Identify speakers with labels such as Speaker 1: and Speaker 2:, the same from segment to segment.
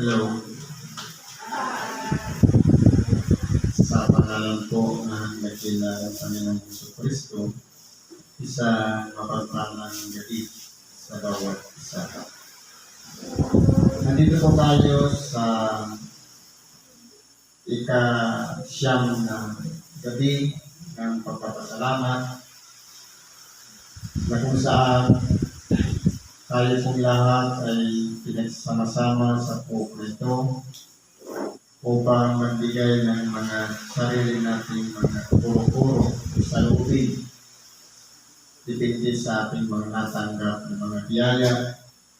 Speaker 1: Hello. Sa pangalan po ng dakila ng Panginoong Jesucristo, isang mapagpalang gabi sa bawat isa. Nandito po tayo sa ika-siyam na gabi ng pagpapasalamat na kung saan tayo pong lahat ay pinagsama-sama sa puso ito upang magbigay ng mga sarili nating mga puro-puro sa lubid. Depende sa ating mga natanggap ng mga biyaya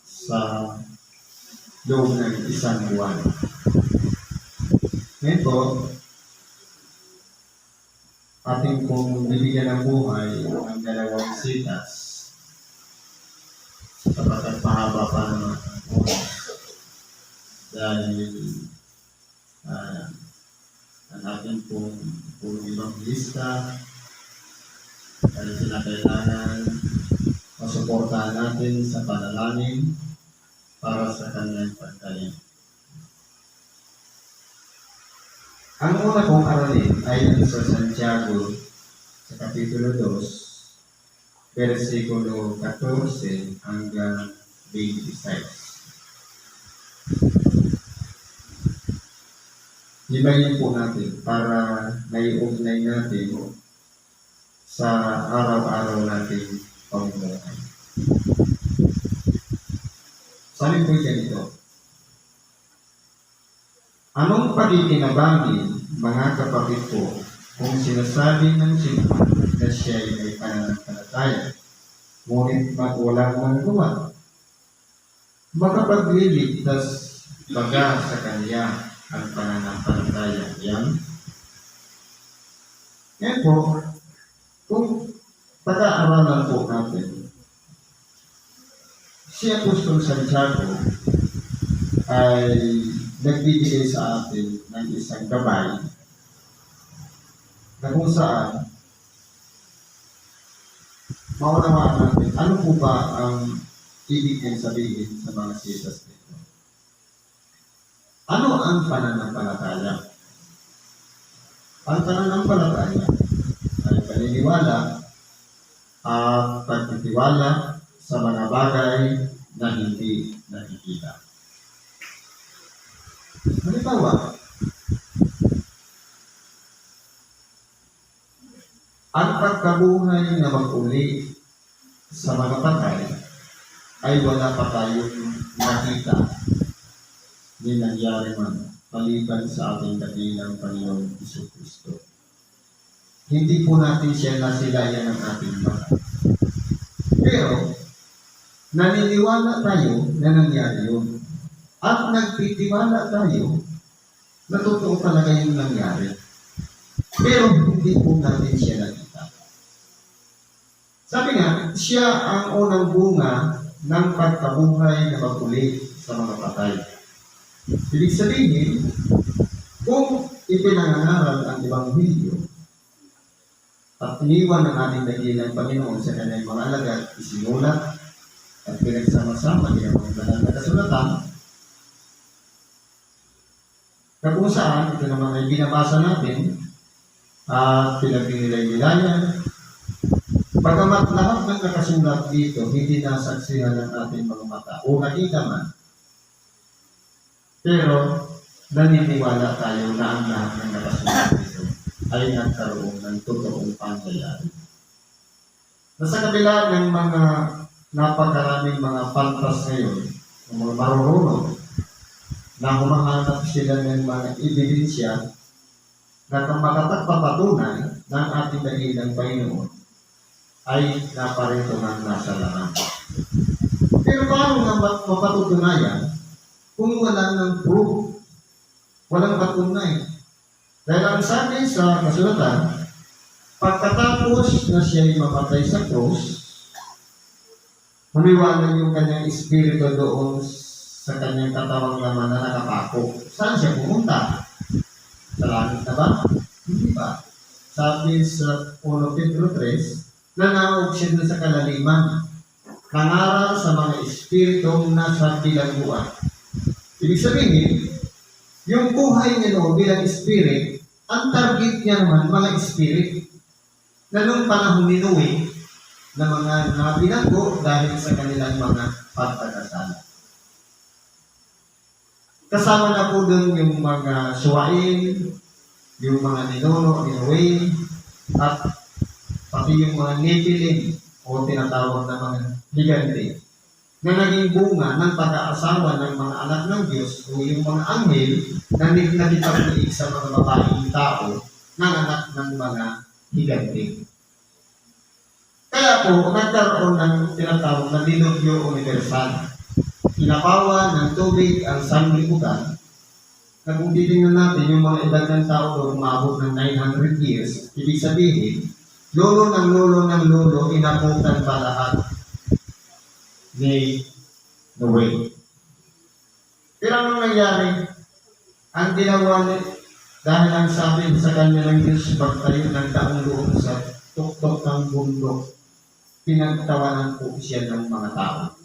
Speaker 1: sa loob ng isang buwan. Ngayon po, ating pong bibigyan ng buhay ang dalawang sitas sapagkat mahaba pa naman ang oras dahil ang ating pong ibang lista dahil kinakailangan masuportahan natin sa panalangin para sa kanyang pagkain. Ang una kong aralin ay sa Santiago sa Kapitulo 2 versikulo 14 hanggang 26. Hibayin po natin para naiugnay natin sa araw-araw nating pamumuhay. Sabi po ganito, anong pagkikinabangi, mga kapatid ko, kung sinasabi ng simpan na siya ay may pananampalataya, ngunit walang magawa? Makapagliligtas baga sa kanya ang pananampalataya yan? Ngayon po, kung pag-aaralan po natin, si Apostol Santiago ay nagbibigay sa atin ng isang gabay na kung saan maunawaan natin ano po ba ang ibig niyang sabihin sa mga sitas nito. Ano ang pananampalataya? Ang pananampalataya ay paniniwala at pagtitiwala sa mga bagay na hindi nakikita. Halimbawa, ang pagkabuhay na mag-uli sa mga patay ay wala pa tayong nakita ni nangyari man maliban sa ating dakilang Panginoong Jesucristo. Hindi po natin siya nasilayan ng ating mata. Pero, naniniwala tayo na nangyari yun. At nagtitiwala tayo na totoo talaga yung nangyari. Pero hindi po natin siya nakita. Sabi nga, siya ang unang bunga ng pagkabuhay na mag-uli sa mga patay. Ibig sabihin, kung ipinangangaral ang Ebanghelyo at iniwan ng ating dakilang Panginoon sa kanyang mga alagad, isinulat at pinagsama-sama ng mga banal na kasulatan, na kung saan ito naman ay binabasa natin at pinagnilay-nilayan. Pagamat lahat ng nakasulat dito, hindi nasaksihan ng ating mga mata o nakita man. Pero, naniniwala tayo na ang lahat ng nakasulat dito ay nagkaroon ng totoong pangyayari. Nasa kabila ng mga napakaraming mga pantas ngayon, ng mga marurunong, na humahanap sila ng mga ebidensya na kung makapagpapatunay ng ating dakilang Panginoon ay naparito ng nasa laman. Pero paano nga mapatutunayan kung wala ng proof, walang patunay? Dahil ang sabi sa kasulatan, pagkatapos na siya ay mapatay sa krus, humiwalay yung kanyang espiritu doon sa kanyang katawang laman na nakapako. Saan siya pumunta? Sa langit na ba? Hindi ba? Sabi sa 1 Pedro 3, nanaog siya sa kalaliman, nangaral sa mga espiritong nasa bilangguan. Ibig sabihin, yung buhay niya noon bilang spirit, ang target niya naman mga spirit na nung panahon ni Noe na mga nabinanggo dahil sa kanilang mga pagkakasala. Kasama na po doon yung mga suwain, yung mga ninuno ni Noe, at pati yung mga Nephilim o tinatawag na mga higante na naging bunga ng pag-aasawa ng mga anak ng Diyos o yung mga anghel na nagipag-iig sa mga babaeng tao ng anak ng mga higante. Kaya po, nagkaroon ng tinatawag na dilubyo universal. Inapawan ng tubig ang sanlibutan na kung titingnan natin yung mga edad ng tao doon umabot ng 900 years, ibig sabihin, lolo ng lolo, inabutan pa lahat ni Noe. Pero anong nangyari? Ang ginawa niya, dahil ang sabi sa kanya ng Diyos, magtayo ng daong loob sa tuktok ng bundok, pinagtawanan po siya ng mga tao.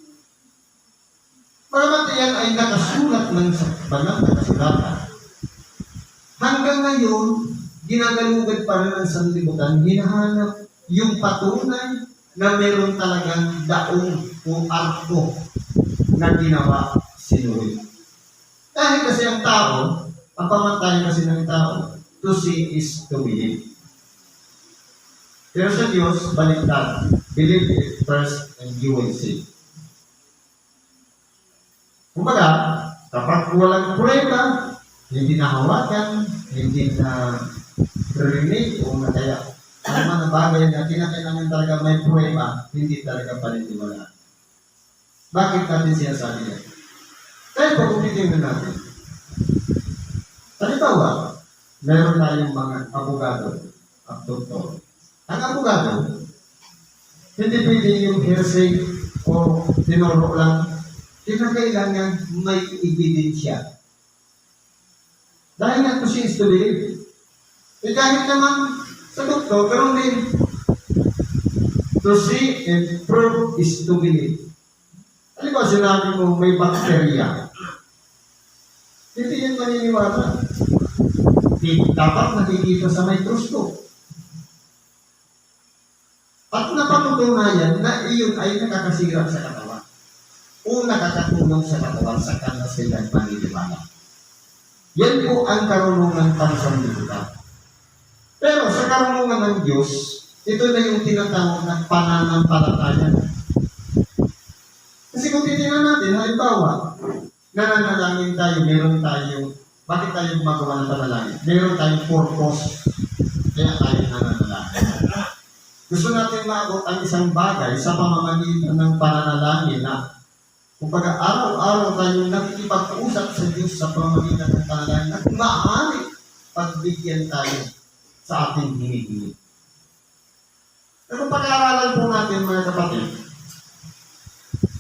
Speaker 1: Bagamat yan ay nakasulat ng banal na kasulatan, hanggang ngayon, ginagalugad pa rin ang sanlibutan, hinahanap yung patunay na meron talagang daong o arko na ginawa si Noe. Dahil kasi ang tao, ang pamantayan kasi ng tao, to see is to believe. Pero sa Diyos, baliktad. Believe it first and you will see. Kumbaga, kapag walang prueba, hindi nahawakan, hindi na rinig o nataya. Ang mga bagay na kinakailangan talaga may prueba, hindi talaga paniniwalaan. Bakit natin sinasabi yan? Dahil pag-upitin na natin. Halimbawa, meron tayong mga abogado at doktor. Ang abogado, hindi pwede yung hearsay o tinuro lang. Kinakailangan may ebidensya. Dahil nga to see is to believe. Kahit naman sa doktor, pero din, to see and prove is to believe. Ano ba sinabi mo may bakterya? Hindi yan maniniwala. Dapat nakikita sa microscope. At napatutunayan na iyon ay nakakasira sa katawan o nakakatulong sa katawan sa kanasilang paniniwala. Yan po ang karunungan pansamlibutan. Pero sa karunungan ng Diyos, ito na yung tinatawag na pananampalataya. Kasi kung titignan natin, halimbawa, nananalangin tayo, meron tayong, bakit tayo gumagawa ng panalangin? Meron tayong purpose, kaya tayo nananalangin. Gusto natin maabot ang isang bagay sa pamamagitan ng pananalangin na kumbaga araw-araw tayo nakikipag-usap sa Diyos sa pamamagitan ng panalangin at maaari pagbigyan tayo sa ating hinihingi. Pero pag-aaralan po natin mga kapatid,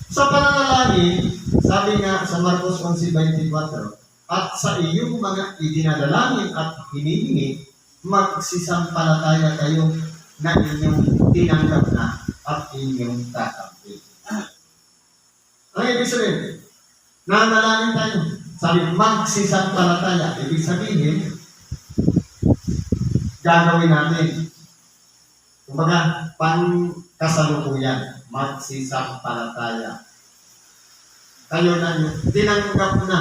Speaker 1: sa pananalangin, sabi nga sa Marcos 11:24, at sa iyong mga idinadalangin at hinihingi, magsisampalataya kayo na inyong tinanggap na at inyong tatanggapin. Ang ibig sabihin, nanalangin tayo. Sabi, magsisampalataya. Ibig sabihin, gagawin natin. Kumbaga, pangkasalukuyan, magsisampalataya. Kayo na nyo, tinanggap na.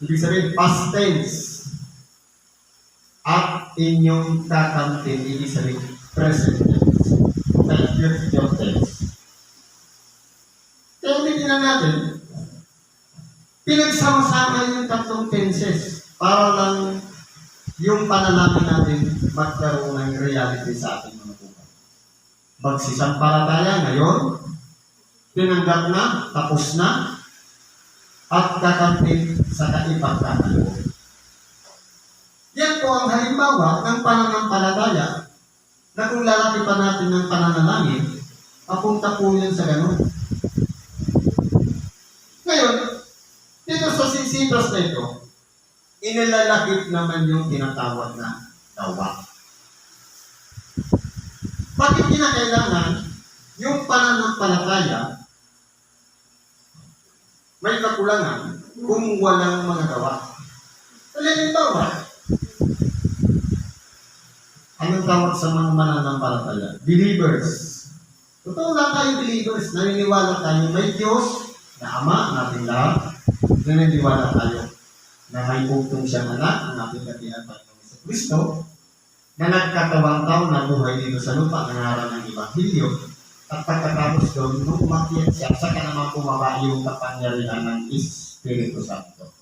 Speaker 1: Ibig sabihin, past tense. At inyong tatanggapin, ibig sabihin, present tense. Future tense. Kaya tingnan natin, pinagsama-sama yung tatlong tenses para lang yung panalangin natin magkaroon ng reality sa ating mga buhay. Magsisampalataya ngayon, tinanggap na, tapos na, at kakamtin sa kaipagkakaloob. Yan po ang halimbawa ng pananampalataya na kung lalaki pa natin ng pananalangin, papunta po yun sa ganun. Ngayon, dito sa sisitos na ito, inilalakip naman yung tinatawag na dawa. Bakit kinakailangan yung pananampalataya may kakulangan kung walang mga gawa. Halimbawa, anong tawag sa mga mananampalataya? Believers. Totoo lang tayo believers. Naniniwala tayo may Diyos na Ama natin lahat. Naniniwala tayo na may bugtong siyang anak ng ating dakilang Panginoong Jesucristo na nagkatawang taon na buhay dito sa lupa ng ngaral ng Ebanghelyo. At pagkatapos doon, nung umakyat siya, saka naman bumaba yung kapangyarihan ng Espiritu Santo.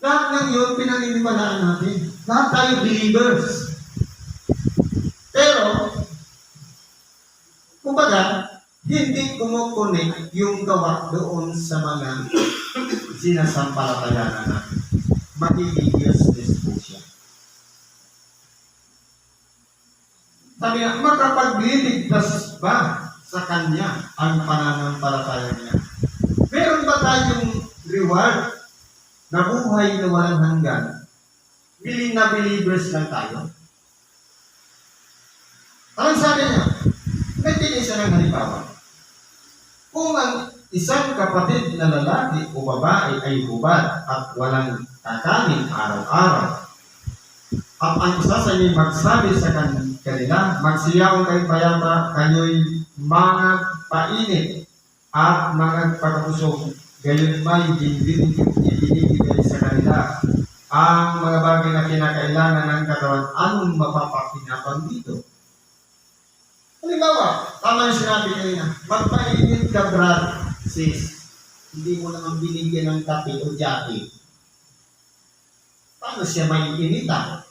Speaker 1: Lahat ng yun, pinaniniwalaan natin. Lahat tayo believers. Pero, kumbaga, hindi kumukunik yung gawa doon sa mga sinasampalatayanan natin. Magiging useless po siya. Sabi nga, makapagliligtas ba sa Kanya ang pananampalataya niya? Meron ba tayong reward na buhay na walang hanggan? Willing na believers lang tayo? Anong sabi niya? Nagbigay siya ng halimbawa. Kung ang isang kapatid na lalaki o babae ay hubad at walang kakanin araw-araw, at ang isa sa inyo magsabi sa kanila, magsiyaw kay payapa, kayo'y mga painit at mga pagkabusog, gayon may ibinibigay sa kanila ang mga bagay na kinakailangan ng katawan, anong mapapakinabang dito? Halimbawa, tama yung sinabi kanina, magpainit ka, brad, sis. Hindi mo naman binigyan ng kape o jati. Paano siya may inita?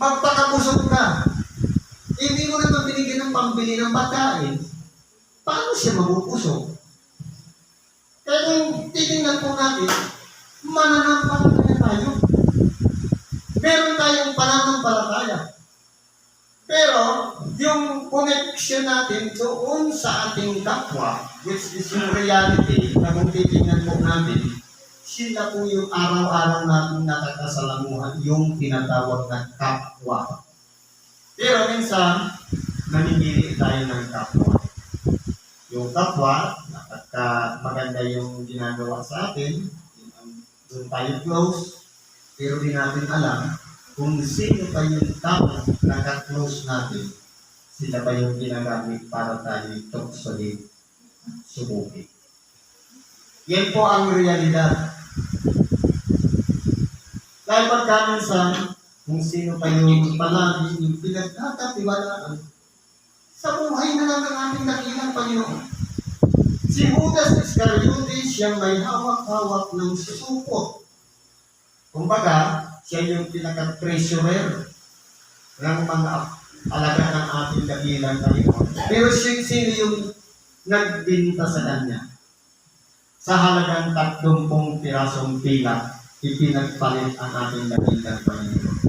Speaker 1: Magpakabusog ka. Hindi mo naman binigyan ng pambili ng pagkain. Paano siya mabubusog? Kaya kung titingnan po natin, mananampalataya tayo. Meron tayong pananampalataya. Pero, yung connection natin doon sa ating kapwa, which is yung reality, na kung titingnan po natin, sila po yung araw-araw natin nakakasalamuhan, yung tinatawag na kapwa. Pero minsan, namimili tayo ng kapwa. Yung kapwa, napagka maganda yung ginagawa sa atin, doon tayo close, pero di natin alam kung sino pa yung tao na ka-close natin, sila pa yung ginagamit para tayo tuksolin, subukin. Yan po ang realidad. Dahil pagkaminsan, kung sino pa yung palagi yung pinagkakatiwalaan, sa buhay na lang ng ating dakilang Panginoon. Si Judas Iscariote, siyang may hawak-hawak ng susupot. Kumbaga, siya yung pinaka-treasurer ng mga alaga ng ating dakilang Panginoon. Pero sino yung nagbinta sa kanya? Sa halagang 30 pirasong pila, ipinagpalit ang ating dakilang Panginoon.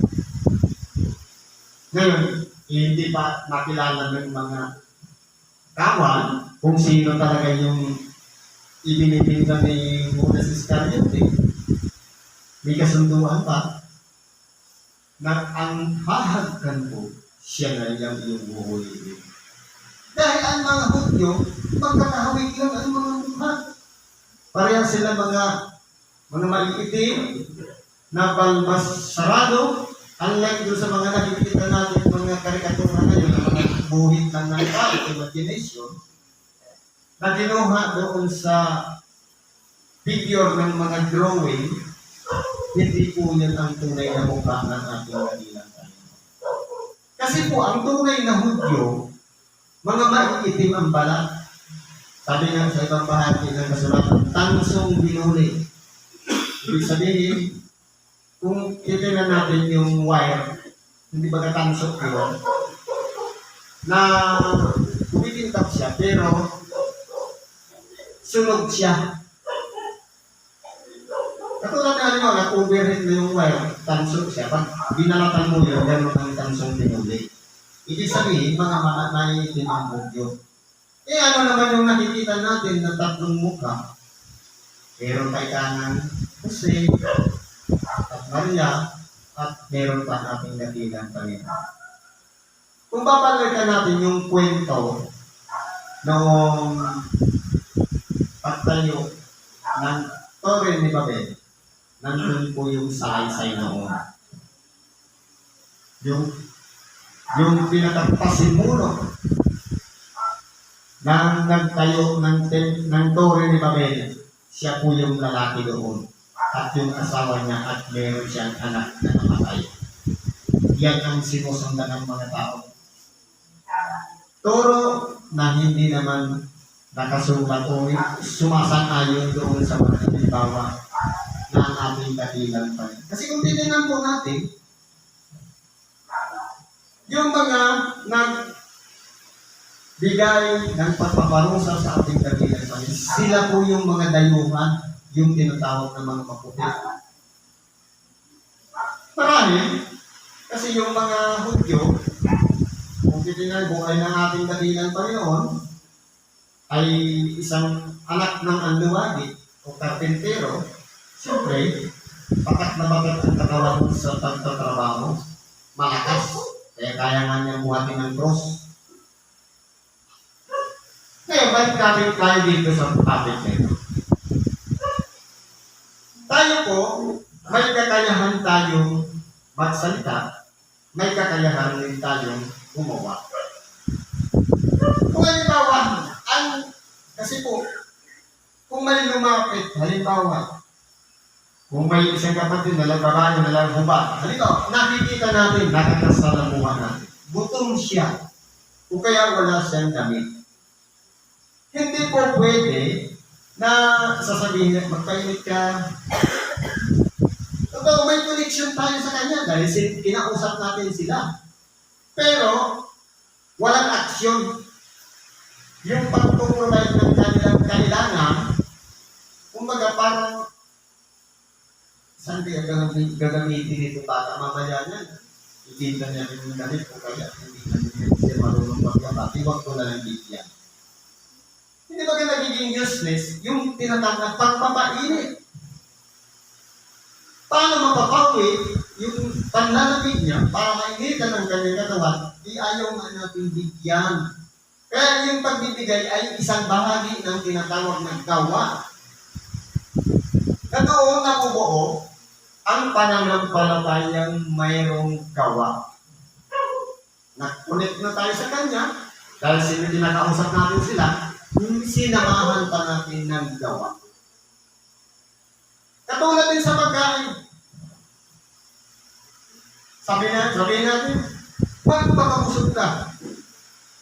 Speaker 1: Ngayon, hindi pa makilala ng mga kawan kung sino talaga yung ibinibinta ni Judas Iscariote. May kasunduan pa na ang hahagkan po, siya na yung buhuliin. Dahil ang mga Hudyo, magkakahawig lang ang mga mukha. Parehas sila mga maliitim na balbas sarado, unlike doon sa mga nakikita natin mga karikatura ngayon, na mga buhit lang ng tao, imagination, na kinuha doon sa figure ng mga drawing, hindi po yan ang tunay na mukha ng ating dakilang Panginoon. Kasi po, ang tunay na Hudyo, mga maiitim ang balat. Sabi nga sa ibang bahagi ng kasulatan, tansong binuli. Ibig sabihin, kung titignan natin yung wire, hindi ba katansok yun, na kumikintap siya, pero sunog siya. Katulad na rin na-overheat na yung wire, tansok siya. Pag binalatan mo yun, gano'n ang tansong pinuli. Ibig sabihin, mga maiitim ang Hudyo. Ano naman yung nakikita natin na 3 mukha? Meron kay kanan Jose, at Maria, at meron pa ating dakilang Panginoon. Kung babalikan natin yung kwento noong pagtayo ng Torre ni Babel, nandun po yung salaysay noon. Yung pinakapasimuno nang nagtayo ng Torre ni Babel, siya po yung lalaki doon. At yung asawa niya at meron siyang anak na namatay. Yan ang sinusundan ng mga tao. Toro na hindi naman nakasulat o sumasang-ayon doon sa mga halimbawa na ang ating dahilan pa rin. Kasi kung titignan po natin, yung mga nagbigay ng pagpaparusa sa ating dahilan pa rin, sila po yung mga dayuhan, yung tinatawag ng mga maputi. Marahil, kasi yung mga Hudyo, kung titignan buhay ng ating dahilan Panginoon, ay isang anak ng anluwagi o karpentero, siyempre, bakat na bakat ang katawan sa pagtatrabaho, malakas, kaya kaya nga niya buhatin ng cross. Kaya balik natin tayo dito sa topic na ito. Tayo po, may kakayahan tayong magsalita, may kakayahan din tayong gumawa. Kung halimbawa, kasi po, kung may lumapit, halimbawa, kung may isang kapatid na babae na lang hubad, halimbawa, nakikita natin, nakakasalamuhan natin, gutom siya, o kaya wala siyang damit. Hindi po pwede na sasabihin niya, magpainit ka. Although may connection tayo sa kanya dahil kinausap natin sila. Pero, walang aksyon. Yung pag-provide ng kanilang kailangan, kumbaga parang, saan kaya gagamitin dito para mamaya niya? Hindi na niya rin yung ganit o kaya hindi na niya siya marunong magkabati. Huwag ko na lang bigyan. Hindi ba nagiging useless yung tinatawag na pagpapainit? Paano mapapawi yung panlalamig niya para mainitan ng kanyang katawan, di ayaw nga natin bigyan. Kaya yung pagbibigay ay isang bahagi ng tinatawag na gawa. Na doon nabubuo ang pananampalatayang mayroong gawa. Nag-connect na tayo sa kanya dahil sinakausap natin sila, sinamahan pa natin ng gawa. Katulad din sa pagkain. Sabihin natin, magpapabusog ka.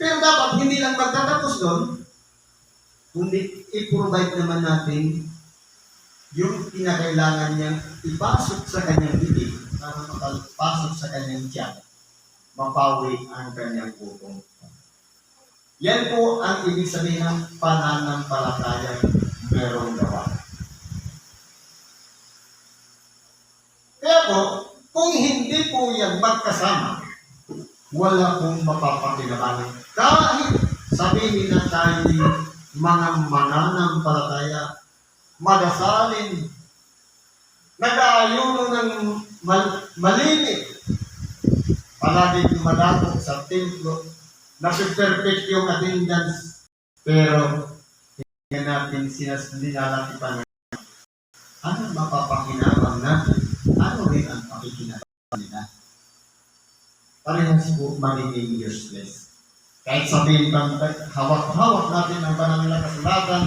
Speaker 1: Pero dapat hindi lang magtatapos doon, kundi i-provide naman natin yung kinakailangan niyang ipasok sa kanyang bibig para makapasok sa kanyang tiyan, mapawi ang kanyang gutom. Yan po ang ibig sabihin ng pananampalatayang merong gawa. Kaya po, kung hindi po yan magkasama, wala pong mapapakinabangan. Kahit sabihin na tayo mga mananampalataya, madasalin, nag-aayuno ng malimit, palagi dumadapo sa templo, nasa-perfect yung attendance, pero hindi natin nilalatipan. Ano mapapakinabang natin? Ano rin ang pakikinabang nila? Parehas po magiging useless. Kahit sabihin bang hawak-hawak natin ang banal na kasulatan,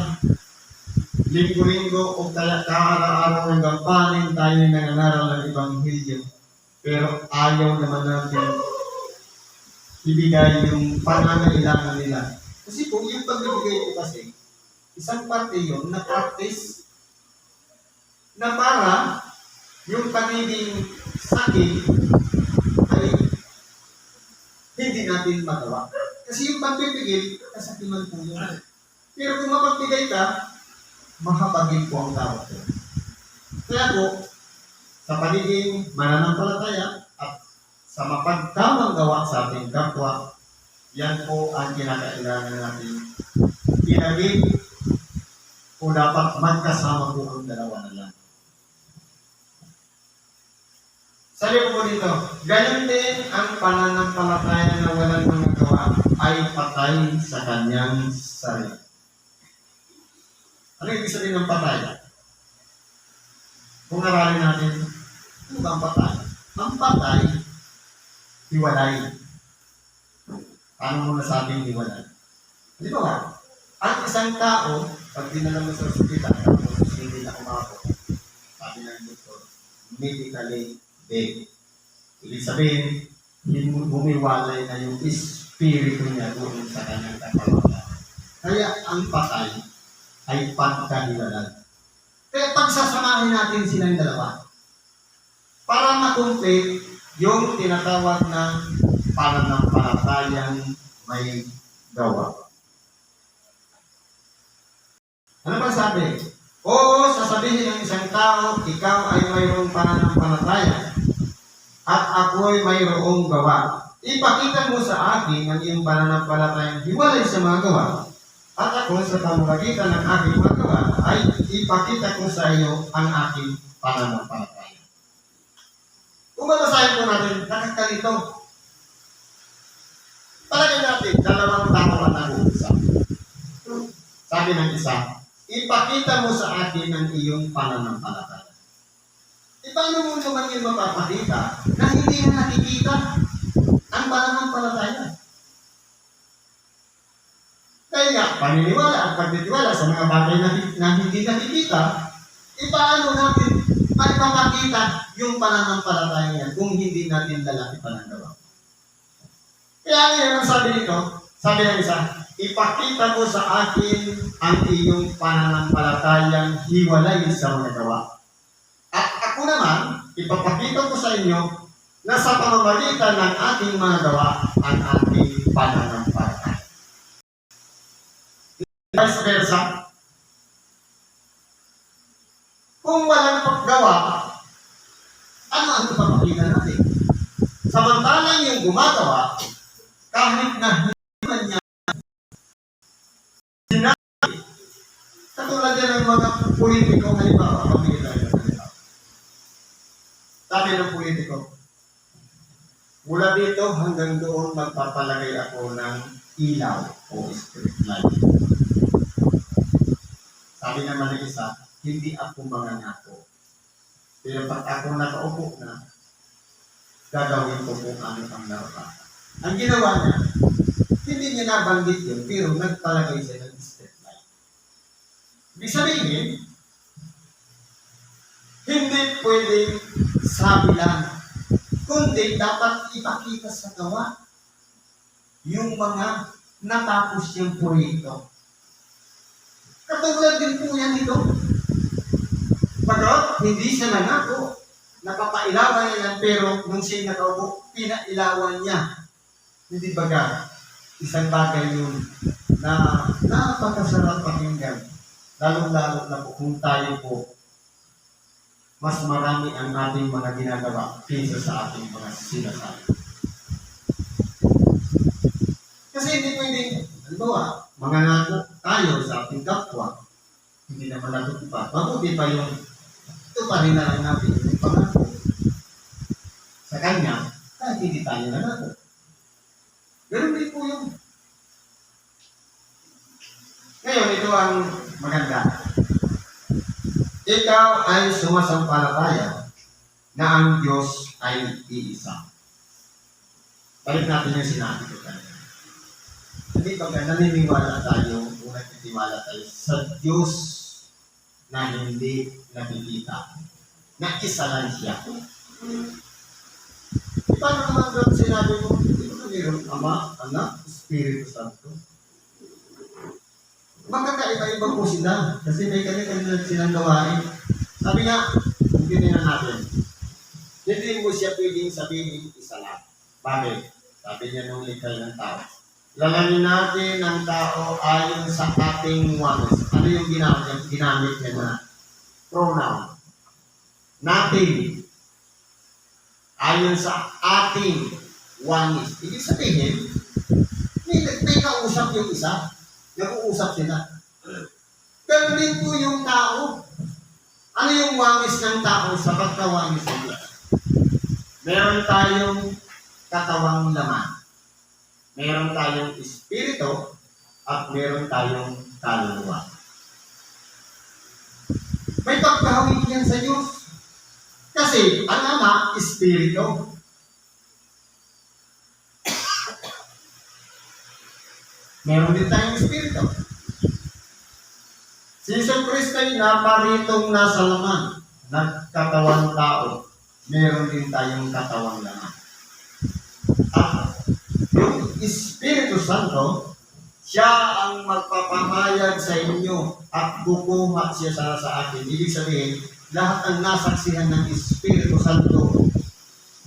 Speaker 1: linggo-linggo o kaya kaaraw-araw hanggang panin tayo nangangaral ng Ebanghelyo, pero ayaw naman natin ibigay yung pangangailangan nila. Kasi po, yung pagbibigay ko kasi, isang parte yun na practice na para yung pagiging sakit ay hindi natin magawa. Kasi yung pagbibigay, kasakiman po yun. Pero kung mapagbigay ka, mahabagin po ang tao ko. Kaya po, sa pagiging mananampalataya at sa mapagtamang gawa sa ating kapwa, yan po ang kinakailangan natin. Pinagin o dapat magkasama po ang dalawa na lang. Sabi po dito, ganun din ang pananampalataya na walang mga gawa ay patay sa kanyang sarili. Ano ibig sabihin ng patay? Kung aralin natin, ano ba ang patay? Ang patay, hiwalay. Paano mo nasabing hiwalay? Di ba? Ang isang tao, pag dinala mo sa ospital, hindi na umabot, sabi ng doktor, medically dead. Ibig sabihin, bumiwalay na yung espiritu niya doon sa kanyang katawan. Kaya ang patay ay pagkahiwalay. Kaya pagsasamahin natin silang dalawa para makumplit yung tinatawag na pananampalatayang may gawa. Ano ba sabi? Oo, sasabihin ng isang tao, ikaw ay mayroong pananampalataya at ako'y mayroong gawa. Ipakita mo sa akin ang iyong pananampalatayang hiwalay sa mga gawa. At ako sa pamamagitan ng aking mga gawa ay ipakita ko sa iyo ang aking pananampalataya. Kung babasahin po natin, nakakalito. Palagay natin, dalawang tao ang nag-uusap. Sabi ng isa, ipakita mo sa akin ang iyong pananampalataya. Paano mo naman yung mapapakita na hindi na nakikita ang pananampalataya? Kaya nga, paniniwala at pagtitiwala sa mga bagay na hindi nakikita, paano natin maipapakita yung pananampalataya yan kung hindi natin lalaki panagawa? Kaya ngayon ang sabi nito, sabi ng isa, ipakita mo sa akin ang iyong pananampalatayang hiwalay sa mga gawa. At ako naman, ipapakita ko sa inyo na sa pamamagitan ng ating mga gawa ang ating pananampalataya. Vice versa, kung walang paggawa, ano ang ipapakita natin? Samantalang yung gumagawa, kahit na hindi man niya sinabi, katulad yan ng mga politiko, halimbawa, pamilya tayo. Sabi ng politiko, mula dito hanggang doon magpapalagay ako ng ilaw o street light. Sabi naman ng isa, hindi ako mangangako. Pero pag ako nakaupo na, gagawin ko kung ano ang narapatan. Ang ginawa niya, hindi niya nabanggit yun, pero nagpalagay siya ng street light. Ibig sabihin, hindi pwedeng sabi lang, kundi dapat ipakita sa gawa yung mga natapos yung proyekto. Katulad din po yan ito. Pagkat hindi siya nangako, napapailawan niya yan, pero nung siya nakaupo, pinailawan niya. Hindi baga, isang bagay yun na napakasarap pakinggan. Lalo-lalo na po kung tayo po, mas marami ang ating mga ginagawa kaysa sa ating mga sinasabi. Kasi hindi pwedeng, halimbawa, mangangako tayo sa ating kapwa, hindi naman natutupad. Mabuti pa yung ito pa rin na lang natin yung pangako sa kanya, kahit hindi tayo nangako. Ganun din po yung. Ngayon, ito ang maganda. Ikaw ay sumasampalataya na ang Diyos ay iisa. Balik natin yung sinabi ko tayo. Hindi pag naniniwala tayo, kung nagtitiwala tayo sa Diyos na hindi nakikita, na isa lang siya. Paano naman doon sinabi mo, hindi ko mayroong Ama, Anak, Espiritu Santo? Magkakaiba-iba po sila kasi may kanya-kanya silang gawain. Sabi nga, tingnan natin, hindi mo siya pwedeng sabihin isa lang. Bakit? Sabi niya nung likay ng tao. Lalamin natin ang tao ayon sa ating oneness. Ano yung ginamit niya na pronoun? Natin. Ayon sa ating oneness. Ibig sabihin, may kausap yung isa. Nag-uusap sila. Pero din po yung tao. Ano yung oneness ng tao sa pagka-oneness nila? Meron tayong katawang laman. Meron tayong espiritu at meron tayong kaluluwa. May pagkahawig yan sa Diyos. Kasi ang Ama, Espiritu. Meron din tayong Espiritu. Si Jesu Cristo ay naparitong nasa laman, nagkatawang tao. Meron din tayong katawang laman. At yung Espiritu Santo, siya ang magpapahayag sa inyo at kukuha siya sa akin. Ibig sabihin, lahat ng nasaksihan ng Espiritu Santo,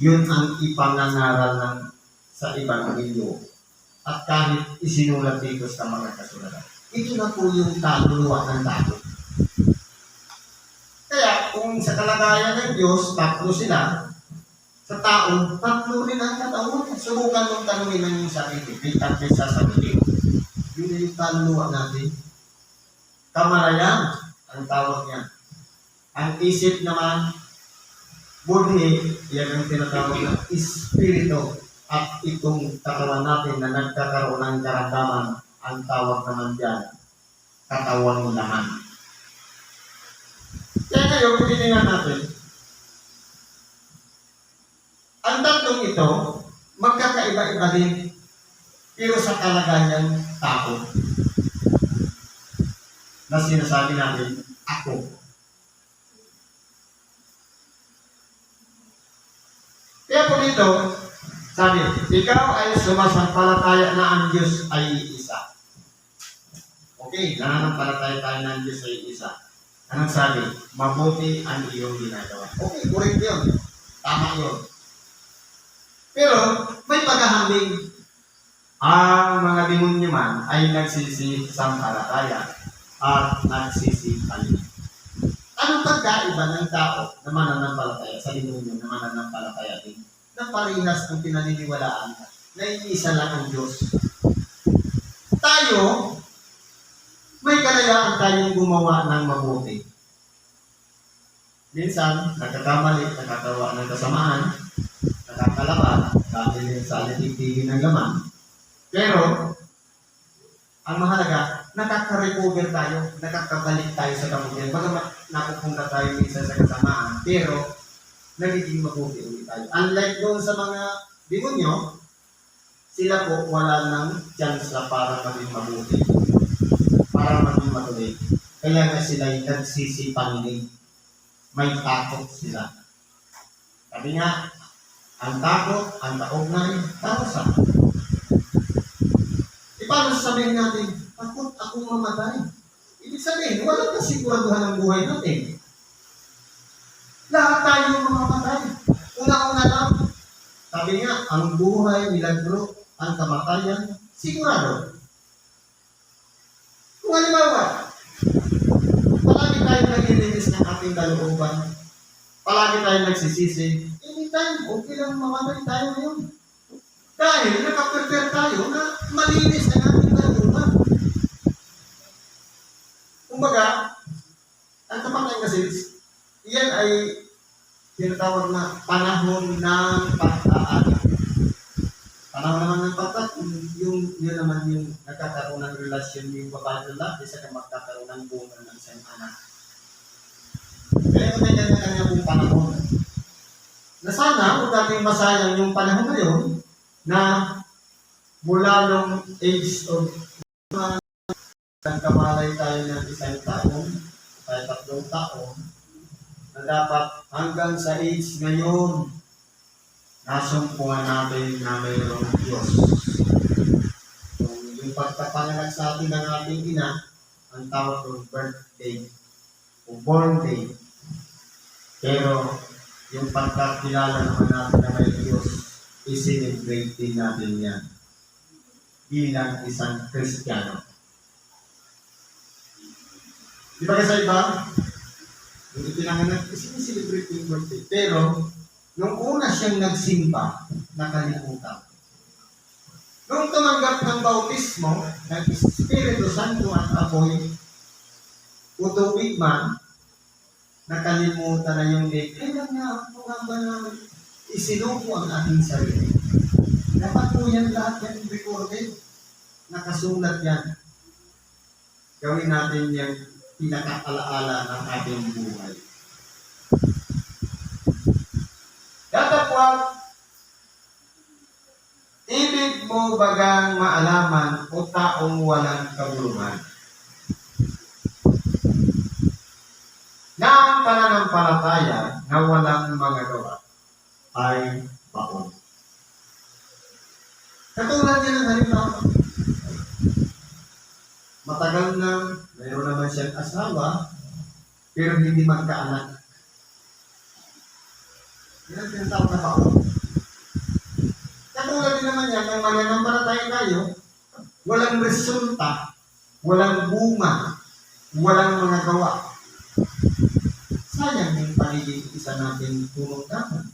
Speaker 1: yun ang ipangangaral ng sa Ebanghelyo. At kahit isinulat dito sa mga kasulatan. Ito na po yung kaluluwa ng tao. Kaya kung sa kalagayan ng Diyos, tatlo sila, sa tao, tatlo rin ang katawan. Subukan mong tanungin ng sarili. May tatlo sasabihin. Yun na yung kaluluwa natin. Kamalayan, ang tawag niya. Ang isip naman, budhi, yan ang tinatawag ng espiritu. At itong katawan natin na nagkakaroon ng karamdaman, ang tawag naman dyan, katawan mo naman. Kaya ngayon, titingnan natin, ang tatlong ito, magkakaiba-iba din, pero sa kalagayan tao, na sinasabi natin, ako. Kaya po dito, sabi, ikaw ay sumasampalataya na ang Diyos ay isa. Okay, nananampalataya tayo na ang Diyos ay isa. Anong sabi? Mabuti ang iyong ginagawa. Okay, correct yun. Tama yun. Pero, may paghahambing. Ang mga demonyo man ay nagsisisampalataya at nagsisipalin. Anong pagkaiba ng tao na mananampalataya sa demonyo na mananampalataya din? Na parehas ng pinaniniwalaan na iisa lang ang Diyos. Tayo, may kalayaan tayong gumawa ng mabuti. Minsan, nagkakamali, nakakawa ng kasamaan, nakakalaban, dahil sa alitigtigin ng laman. Pero, ang mahalaga, nakaka-recover tayo, nakakabalik tayo sa kabukian. Bagamat napupunta tayo minsan sa kasamaan, pero nagiging mabuti ulit tayo. Unlike doon sa mga demonyo, sila po wala ng chance na para maging mabuti. Para maging matuloy. Kaya nga sila ay nagsisipanginig. May takot sila. Sabi nga, ang takot, ang kaugnay, tarosa. Paano sabihin natin, takot akong mamatay? Ibig sabihin, walang kasiguraduhan ng buhay natin. Lahat tayo mamamatay. Una-una lang. Sabi nga, ang buhay, milagro, ang kamatayan, sigurado. Kung halimbawa, palagi tayo naglilinis ng ating kalooban, palagi tayo nagsisisi, anytime, okay lang mamatay tayo ngayon. Dahil nakaprepare tayo na malinis ang ating kalooban. Kumbaga, ang kamatayan kasi, iyan ay tinatawag na panahon ng pag-aari. Panahon naman ng pagkat, yun naman yung nagkakaroon ng relasyon yung babae ng lalaki sa magkakaroon ng bunga ng isang anak. Kaya kung may kanya pong panahon, na sana kung dating masayang yung panahon na yun, na mula nung age of nagkamalay tayo ng isang taon, tayo 3 taon, na dapat hanggang sa age ngayon, nasumpungan natin na mayroong Diyos. So, yung pagkapanganak sa atin ng ating ina, ang tawag ko birthday o born day. Pero, yung pagkakilala naman natin na may Diyos, i-celebrate din natin yan bilang isang Kristiyano. Di ba kasi iba? Yung itinanganak, i-celebrate yung birthday. Pero, nung una siyang nagsimba, nakalimutan. Nung tumanggap ng bautismo, ng Espiritu Santo at apoy, utubig man, nakalimutan na yung day. Kailan nga ako nga ba na isinuko ang ating sarili? Dapat po yan lahat yan recorded. Nakasulat yan. Gawin natin yung pinaka-alaala ng ating buhay. Datapwat, ibig mo bagang maalaman o taong walang kabuluhan na ang pananampalataya na walang magagawa ay baon. Katulad yan ang halimbawa. Matagal na, mayroon naman siyang asawa, pero hindi magkaanak. Yan ang tinatawag na baon. Katulad din naman yan, ang mananampalataya tayo, walang resulta, walang bunga, walang mga gawa. Sayang yung pagiging isa natin tulong-daman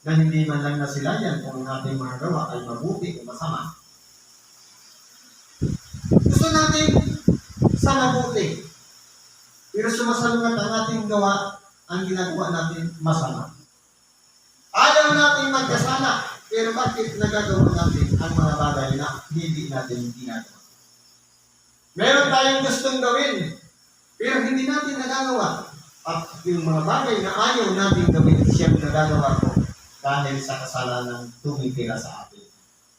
Speaker 1: na hindi man lang nasilayan kung ang ating mga gawa ay mabuti o masama. Gusto natin sa mabuti, pero sumasalungat ang ating gawa, ang ginagawa natin masama. Ayaw natin magkasala, pero bakit nagagawa natin ang mga bagay na hindi natin ginagawa? Meron tayong gustong gawin, pero hindi natin nagagawa. At yung mga bagay na ayaw natin gawin, siyang nagagawa ko dahil sa kasalanan tumitira sa atin.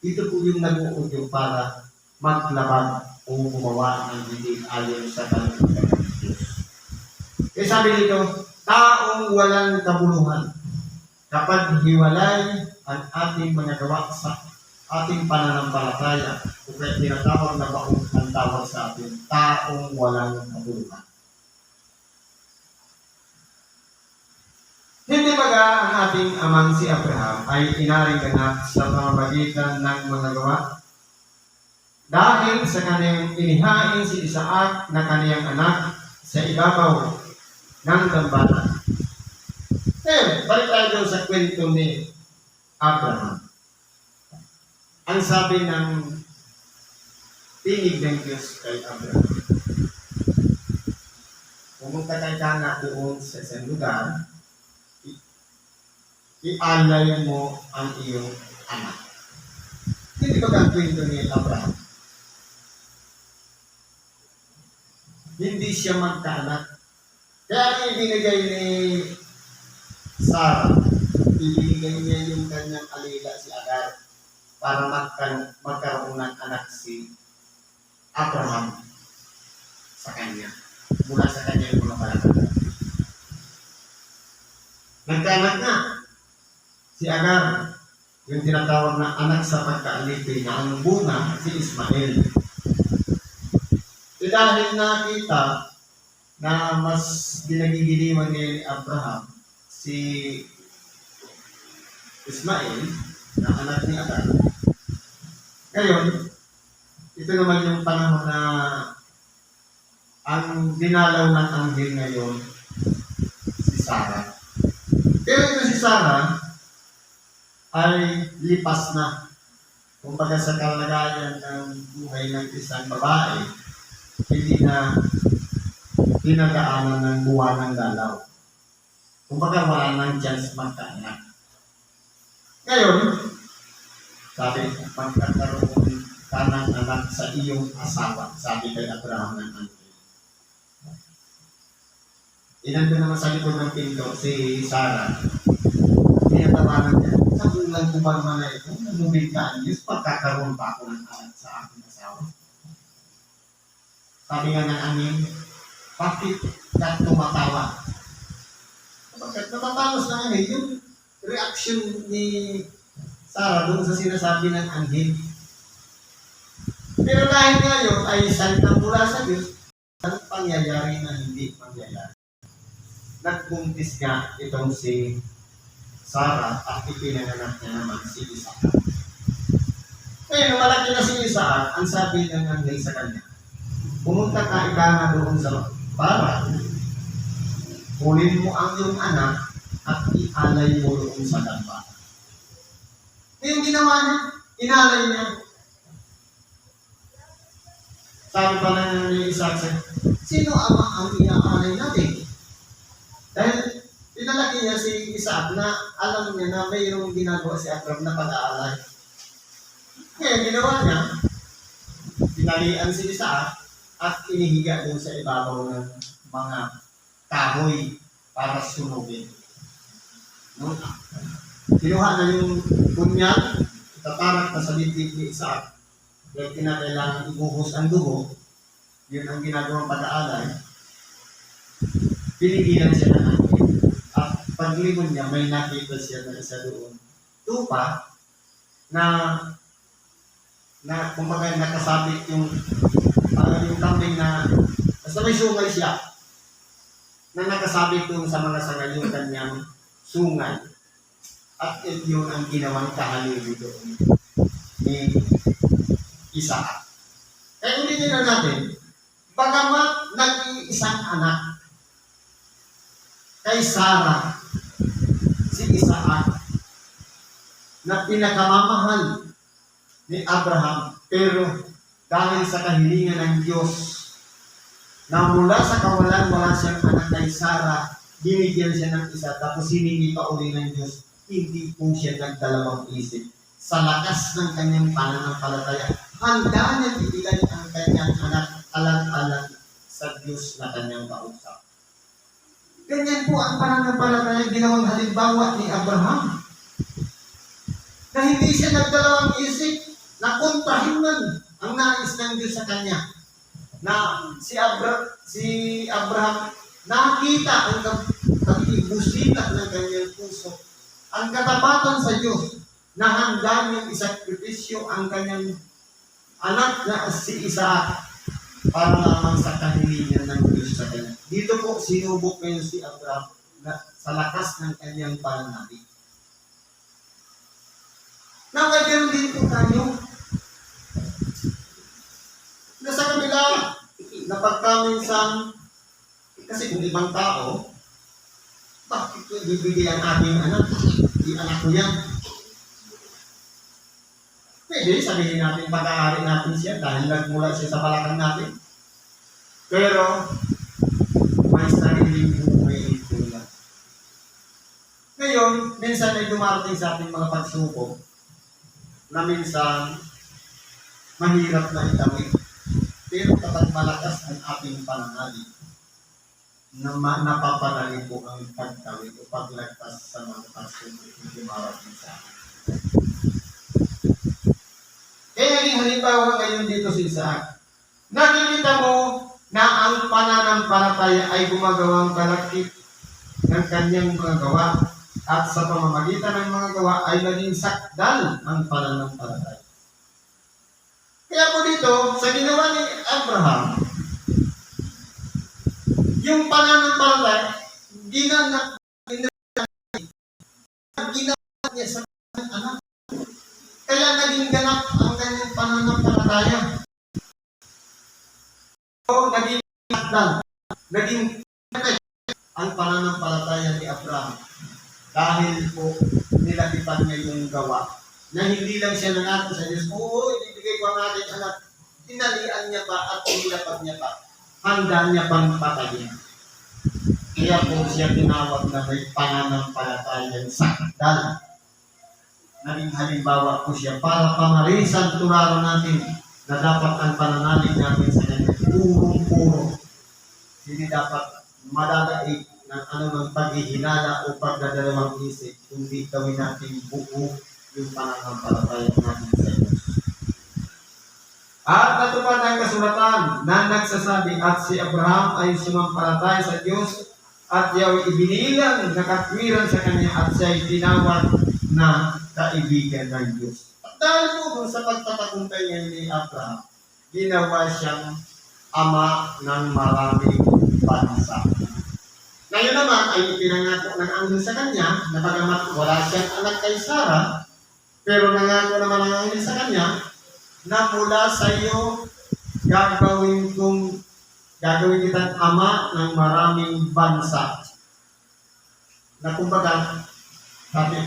Speaker 1: Ito po yung nag-uudyo para maglabag o gumawa ng hindi ayon sa kalooban ng Diyos. Kaya sabi dito, taong walang kabuluhan, kapag hiwalay ang ating mga gawa sa ating pananampalataya, o kaya tinatawag na baon ang tawag sa atin, taong walang kabuluhan. Hindi baga ang ating amang si Abraham ay inaring ganap sa pamamagitan ng mga gawa? Dahil sa kaniyang inihain si Isaac na kaniyang anak sa ibabaw ng dambana. Balik tayo sa kwento ni Abraham. Ang sabi ng tinig ng Diyos kay Abraham, pumunta kay Cana doon sa isang lugar, ialay mo ang iyong anak. Hindi ba ang kwento ni Abraham? Hindi siya magkaanak. Kaya ibinigay ni Sarah, ibinigay niya yung kanyang alila si Agar para magkaroon ng anak si Abraham sa kanya. Mula sa kanya yung mga palakad. Nagkaanak na si Agar, yung tinatawag na anak sa pagkaalipin na ang bunga si Ismael. Dahil nakita na mas ginagigiliwan ni Abraham si Ismael na anak ni Agar. Ngayon, ito naman yung panahon na ang dinalaw ng anghel ngayon si Sarah. Pero ito si Sarah ay lipas na. Kumbaga sa kalagayan ng buhay ng isang babae, hindi na pinagaanan ng buwan ng dalaw. Kumbaga wala nang chance magkaanak. Ngayon, sabi, magkakaroon ka ng anak sa iyong asawa, sabi kay Abraham ng anghel. Inando naman sa likod ng pinto si Sarah. Tinatawanan niya, sa ulang ko ba naman na ito, nanubig ka ang Diyos, pagkakaroon pa ako ng anak sa aking asawa. Sabi nga ng angin, bakit ka tumatawa? Bakit natatalos na ngayon yung reaction ni Sarah doon sa sinasabi ng anghel. Pero dahil ngayon ay salitang mula sa Diyos, ang pangyayari na hindi pangyayari. Nagbuntis nga itong si Sarah at ipinanganak niya naman si Isaac. Ngayon, malaki na si Isaac, ang sabi ng anghel sa kanya, pumunta ka ikana doon sa barat, kunin mo ang iyong anak at ialay mo doon sa damba. Ngayon ginawa niya, inalay niya. Sabi pa na ni Isaac, sino ang inaalay natin? Dahil pinalaki niya si Isaac na alam niya na mayroong ginagawa si Abraham na pag-aalay. Ngayon ginawa niya, pinalian si Isaac at inihiga doon sa ibabaw ng mga kahoy para sunugin. No? Kinuha na yung kunyan, tatarak na sa dibdib ni Isaac. Kaya kinakailangan ibuhos ang dugo, yun ang ginagawang pag-aalay. Pinigilan siya ng angkin. At paglingon niya, may nakita siya na isa doon. Tupa na kumbaga nakasabit yung kambing na basta may sungay siya na nakasabit doon sa mga sangay yung kanyang sungay. At yun ang ginawang kahalili doon ni Isaac. Kaya ulitin na natin, bagamat nag-iisang anak kay Sarah, si Isaac, na pinakamamahal ni Abraham, pero dahil sa kahilingan ng Diyos, na mula sa kawalan, wala siyang anak kay Sarah, binigyan siya ng isa, tapos hiningi pa uli ng Diyos, hindi po siya nagdalawang isip. Sa lakas ng kanyang pananampalataya, handa niya ibigay ang kanyang anak alang-alang sa Diyos na kanyang kausap. Ganyan po ang pananampalataya ginawang halimbawa ni Abraham. Na hindi siya nagdalawang isip, na kontrahin man ang nais ng Diyos sa kanya. Na si Abraham nakita ang kabibusitan ng kanyang puso, ang katapatan sa Diyos, na handa niyang isakripisyo ang kanyang anak na si Isaac para lamang sa kahilingan ng Diyos sa kanya. Dito po sinubok ngayon si Abraham na sa lakas ng kanyang pananalig. Nakaganoon din po tayo na sa kabila na pagkaminsan, kasi kung ibang tao, bakit ko ibibigay ang aking anak? Di anak ko yan. Pwede sabihin natin pag-aari natin siya dahil nagmula siya sa balakang natin. Pero may sariling buhay ito lang. Ngayon, minsan ay dumarating sa ating mga pagsubok na minsan mahirap na itawid. Pero kapag malakas ang ating pananalig, na napapadali po ang pagtawid o paglagpas sa mga pagsubok na dumarating sa atin. Kaya naging halimbawa ngayon dito si Isaac. Nakikita mo na ang pananampalataya ay gumagawang kalakip ng kanyang mga gawa at sa pamamagitan ng mga gawa ay naging sakdal ang pananampalataya. Kaya po dito, sa ginawa ni Abraham, yung pananampalataya, ginawa niya sa kanyang anak. Kaya naging ganap ang kanyang pananampalataya. O naging sakdal, naging ang pananampalataya ni Abraham. Dahil po nilapitan niya yung gawa na hindi lang siya nangako sa Diyos, oo, ibibigay ko ang ating anak. Tinalian niya pa at nilapag niya pa. Handa niya pang patayin. Kaya po siya tinawag na may pananampalatayang sakdal. Naging halimbawa po siya para pamarisan turaro natin na dapat ang pananalig natin sa kanya purong-puro. Hindi dapat madadaig ng anumang paghihinala o pagdadalawang isip, kundi gawin natin buo yung pananampalataya natin sa Diyos. At natupad ang kasulatan na nagsasabi, at si Abraham ay sumampalataya sa Diyos at yaw ibinilang na katwiran sa kanya at siya'y tinawag na kaibigan ng Diyos. At dahil po sa pagtatagumpay ngayon ni Abraham, ginawa siyang ama ng maraming bansa. Ngayon naman ay ipinangako ng anghel sa kanya na bagamat wala siyang anak kay Sarah, pero nangako naman ang anghel sa kanya na mula sa iyo gagawin kitang ama ng maraming bansa. Na kumbaga, sabi,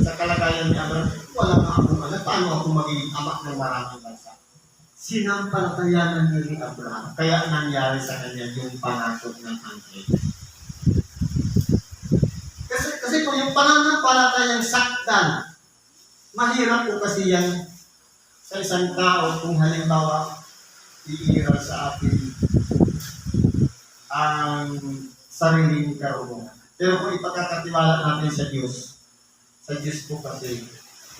Speaker 1: sa kalagayan ni Abraham, wala nga akong anak, paano ako magiging ama ng maraming bansa? Sinampalatayanan niya ni Abraham, kaya nangyari sa kanya yung pangako ng anghel. Kasi po yung pananampalatayang sakdal, mahirap po kasi yan sa isang tao kung halimbawa iiral sa atin ang sariling karunungan. Pero kung ipagkakatiwala natin sa Diyos po kasi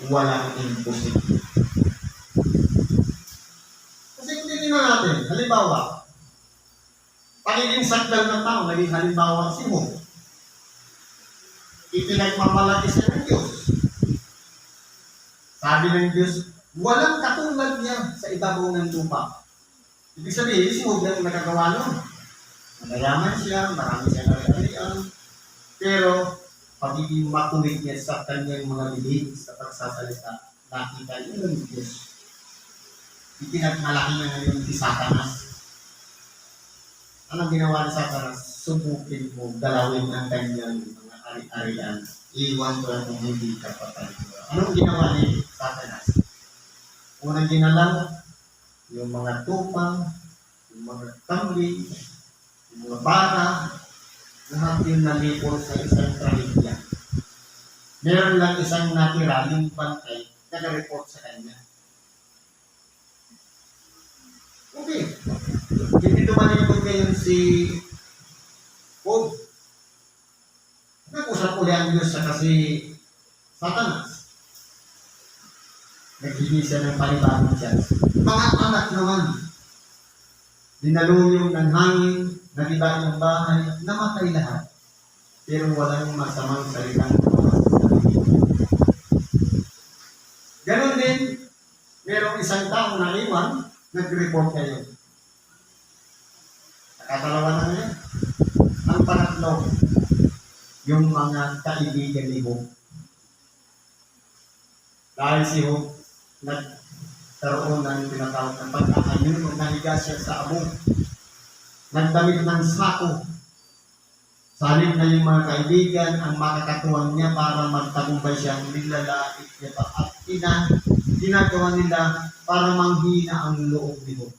Speaker 1: walang imposible. Kasi kung titignan natin, halimbawa, pagiging sakdal ng tao, naging halimbawa si Job. Ipinagmamalaki siya ng Diyos. Sabi ng Diyos, walang katulad niya sa ibabaw ng lupa. Ibig sabihin, si Job lang nakagawa nun. Mayaman siya, marami siya nariyan. Pero, pagiging matuwid niya sa kanyang mga bibig sa pagsasalita, nakita niya ng Diyos. Ipinagmalaki niya ngayon si Satanas. Anong ginawa ni Satanas? Subukin mo, galawin ang kanyang mga ari-arian. Iwan ko lang kung hindi ka patay. Anong ginawa ni Satanas? Unang ginalaw, yung mga tupang, yung mga tambling, yung mga bara, lahat yung nalipol sa isang trahedya. Meron lang isang natira, yung bantay, nag-report sa kanya. Okay. Hindi tumalikod ngayon si Job. Nag-usap uli ang Diyos sa kasi Satanas. Nagbigay siya ng panibagong chance. Mga anak naman, dinaluyong ng hangin, nagiba ng bahay, namatay lahat. Pero walang masamang salitang lumabas sa sarili. Ganon din, merong isang taong naiwan, nag-report kayo. Nakatalawa na ngayon. Ang pangatlo, yung mga kaibigan ni Job. Dahil si Job, nagkaroon ng tinatawag ng pag-aayun o nahiga siya sa abong. Nagdamit ng sako. Salit na yung mga kaibigan, ang makakatuwang niya para magtagumpay siya, nilalait niya pa. At ginagawa nila para manghina ang loob ni Job.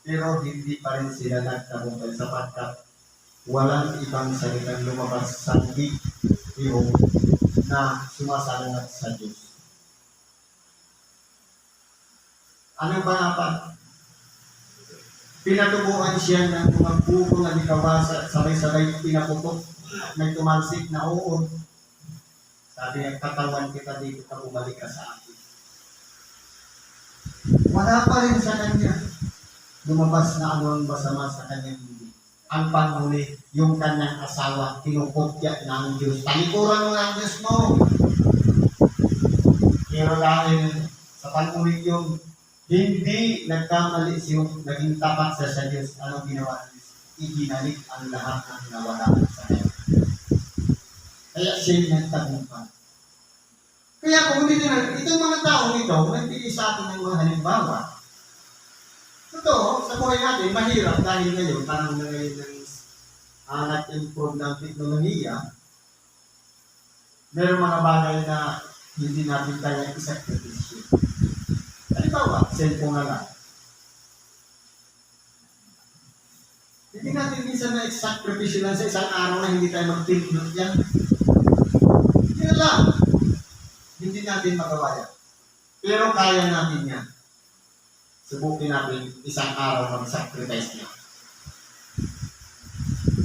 Speaker 1: Pero hindi pa rin sila nagtagumpay sapagkat walang ibang salitang lumabas sa bibig ni Job na sumasalangat sa Diyos. Anong pangapat? Pinatubuan siya ng mga buko na likawasa, sabay-sabay pinaputok, nagtumalsik na uod. Sabi niya, katawan kita dito ka bumalik ka sa akin. Wala pa rin sa kanya. Lumabas na ano ang masama sa kanyang bibig. Ang panghuli, yung kanyang asawa, kinupokya ng Diyos. Talikuran mo ng Diyos mo. Pero dahil sa panghuli yung hindi nagkamali siya, naging tapat sa Diyos. Anong ginawa niya? Ibinalik ang lahat ng nawalaan sa kanya. Kaya siya nagtagumpay. Kaya kung hindi na, itong mga taong ito, nagbigay sa atin ng mga halimbawa. Totoo, sa buhay natin, mahirap dahil ngayon, parang na ngayon ng nag-improve ng teknolohiya, meron mga bagay na hindi natin kaya isakripisyo. Halimbawa, cellphone na lang. Hindi natin minsan na sakripisyo lang sa isang araw na hindi tayo mag-tilpilot yan. Hindi na lang. Hindi natin magawa yan. Pero kaya natin yan. Subukin natin isang araw mag-sacrifice niya.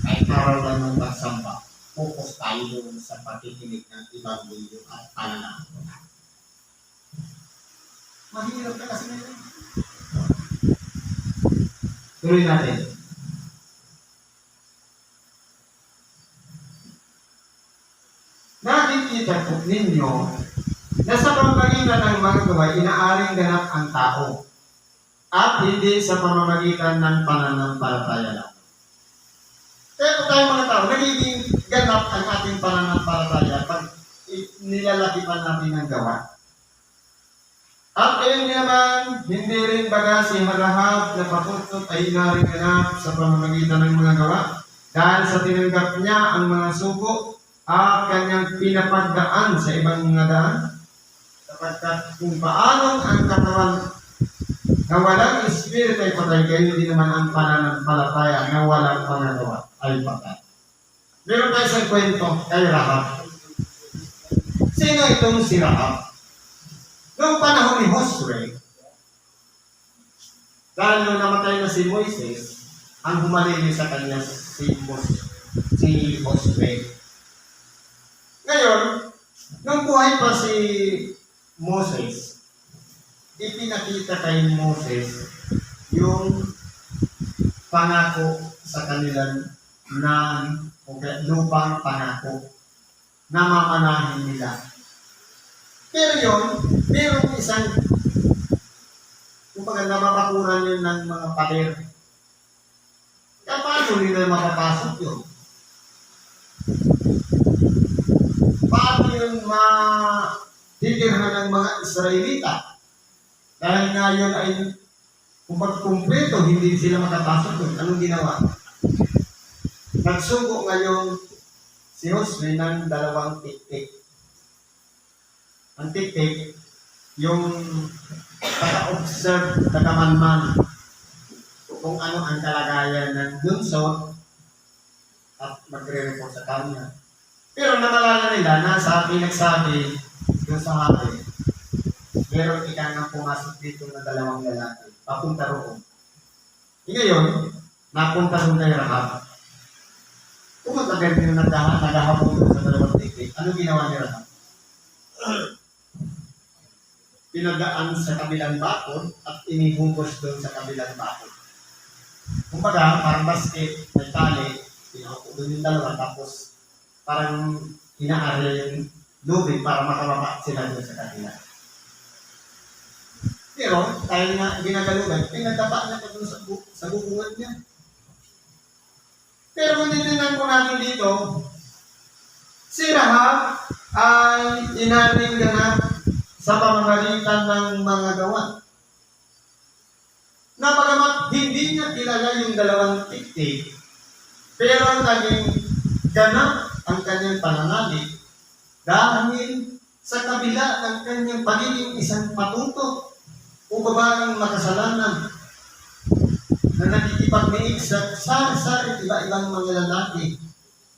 Speaker 1: Kahit araw lang ng pagsamba, focus tayo doon sa pakikinig ng ibang video at pananampalataya. Mahirap ka kasi ngayon. Tuloy natin. Nakikita po ninyo na sa pamamagitan ng mga gawa, inaaring ganap ang tao at hindi sa pamamagitan ng pananampalataya lang. Kaya kung tayo mga tao, nagiging ganap ang ating pananampalataya pag nilalaki pa natin ang gawa. At ayun naman, hindi rin baga si Rahab na paputot ay inaring ganap sa pamamagitan ng mga gawa dahil sa tinanggap niya ang mga suko at kanyang pinapagdaan sa ibang mga daan sapagkat kung paanong ang katawan na walang espiritu ay patay, ganyan din naman ang pananampalataya na walang pangagawa ay patay. Meron tayo sa kwento kay Rahab. Sino itong si Rahab? Noong panahon ni Josue, dahil nung namatay na si Moises, ang humalili sa kanya si Josue. Ngayon, nung buhay pa si Moses, ipinakita kay Moses yung pangako sa kanilang lupang pangako na mamanahin nila. Pero yun, merong isang kumbaga napapakuran yun ng mga pader. Kaya paano nila mapapasok yun? Paano yun matitirhan ng mga Israelita? Dahil nga yun ay kumbaga kumpleto, hindi sila makapasok doon. Anong ginawa? Nagsugo ngayon si Josue ng 2 tiktik. Ang tiktik, yung taga-observe, taga-manman kung ano ang kalagayan ng lungsod at magre-report sa kanya. Pero nakalala nila na nagsabi doon sa hari, meron ikang pumasok dito na 2 lalaki, papunta roon. Ngayon, napunta roon kay Rahab. Pumunta kayo yung naghahabol doon sa 2 tiktik. Ano ginawa ni Rahab? Pinagaan sa kabilang bakod at inihugos doon sa kabilang bakod. Kumbaga, parang basket, may tali, pinaupo doon yung 2, tapos parang inaarya yung lubid para makababa sila doon sa kanila. Pero, dahil nga ginagalugan, pinagdapa niya pa doon sa bubungan niya. Pero kung titignan po natin dito, si Rahab ay inaring ganap sa pamamagitan ng mga gawa. Na bagamat hindi niya kilala yung 2 tiktik, pero naging ganap ang kanyang pananalig dahil sa kabila ng kanyang pagiging isang patuto o babaeng makasalanan na nakikipagniig sa iba-ibang mga lalaki,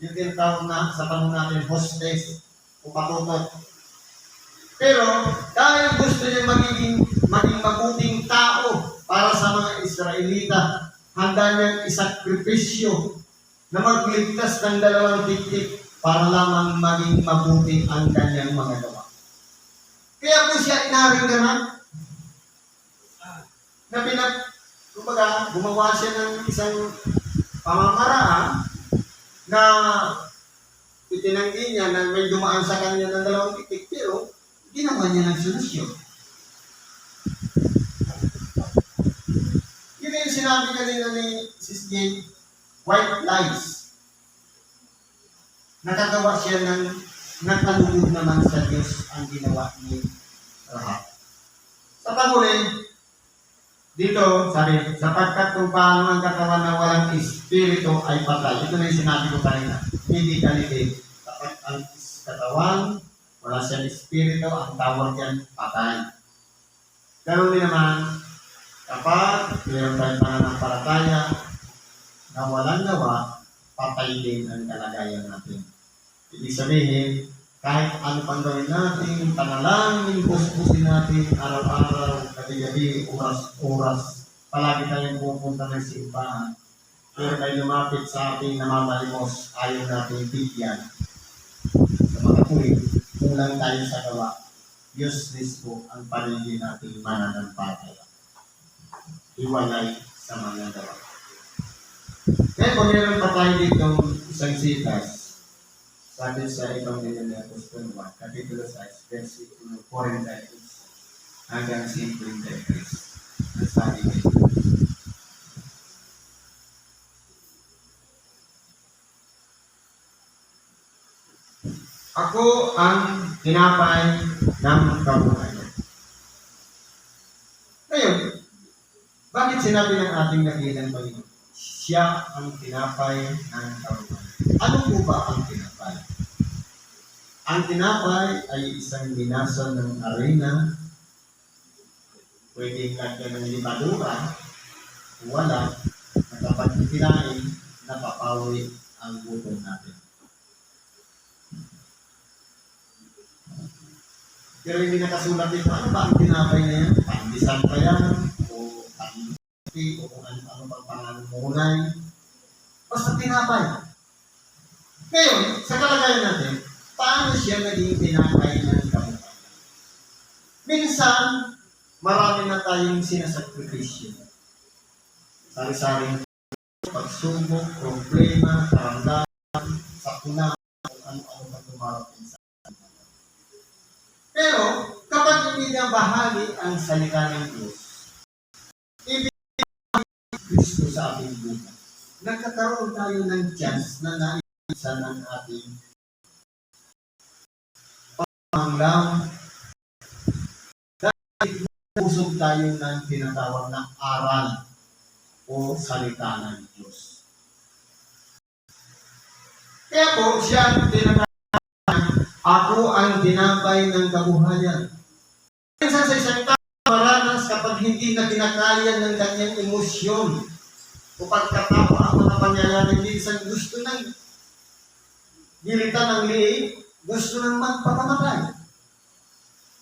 Speaker 1: yung tinatawag na sa panahon natin hostess o patutot. Pero dahil gusto niya maging mabuting tao para sa mga Israelita, handa niyang isakripisyo na magligtas ng 2 tiktik para lamang maging mabuti ang kanyang mga gawa. Kaya po siya inaring ganap na kumbaga, gumawa siya ng isang pamamaraan na itinanggi niya na may dumaan sa kanya ng 2 tiktik, pero ginawa niya ng solusyon. Yun yung sinabi kanina ni Sis Jane, white lies. Nakagawa siya ng nakalulog naman sa Diyos ang ginawa ni Rahab. Sa panghuli, dito, sabi, sapagkat kung paano ang katawan na walang espiritu ay patay. Ito na yung sinabi ko kanina. Hindi kalibig. Kapag ang katawan, wala siyang espiritu, ang tawag yan, patay. Pero din naman, kapag mayroon tayong pananampalataya na walang gawa, patay din ang kalagayan natin. Ibig sabihin, kahit ano pang gawin natin, panalangin, puspusin natin, araw-araw, gabi-gabi, oras-oras, palagi tayong pupunta ng simbahan. Pero tayo lumapit sa ating namamalimos, ayaw natin bigyan. Sa mga tuwing, kulang tayo sa gawa. Diyos mismo ang paligid nating mananampalataya. Iwalay sa mga gawa. Kaya kung meron pa tayo dito isang sitas, sabi sa Ebanghelyo ni Apostol Juan, Kapitulo 6, versikulo 46 hanggang 53. Sabi nito, ako ang tinapay ng kabuhayan. Ngayon, bakit sinabi ng ating nagilang Panginoon? Siya ang tinapay ng kabuhayan. Ano po ba ang tinapay? Ang tinapay ay isang binasa ng arena, pwedeng lagyan ng limadura, wala, na kapag kinain, napapawi ang gutom natin. Pero hindi nakasulat dito, ano ba ang tinapay na yan? Pandesal pa yan, o pandesal, o kung ano pang pangalan mo. Basta tinapay. Ngayon, sa kalagayan natin, paano siya naging tinapay ng kabuhayan? Minsan, marami na tayong sinasakripisyo. Sari-saring pagsubok, problema, karamdaman, sakuna, kung ano-ano na tumarating sa atin. Pero, kapag hindi na bahagi ang salita ng Diyos, ibig Kristo sa ating buhay, nagkakaroon tayo ng chance na naiisa ng ating panglam dahil usog tayo ng tinatawag na aral o salita ng Diyos. Kaya po, siya ang tinatawag, ako ang tinapay ng kabuhayan. Minsan sa isang tao, maranas kapag hindi na kinakaya ng kanyang emosyon o pagkatawa ang mga pangyayari, minsan gusto ng gilitan ng liig, gusto ng magpakamatay.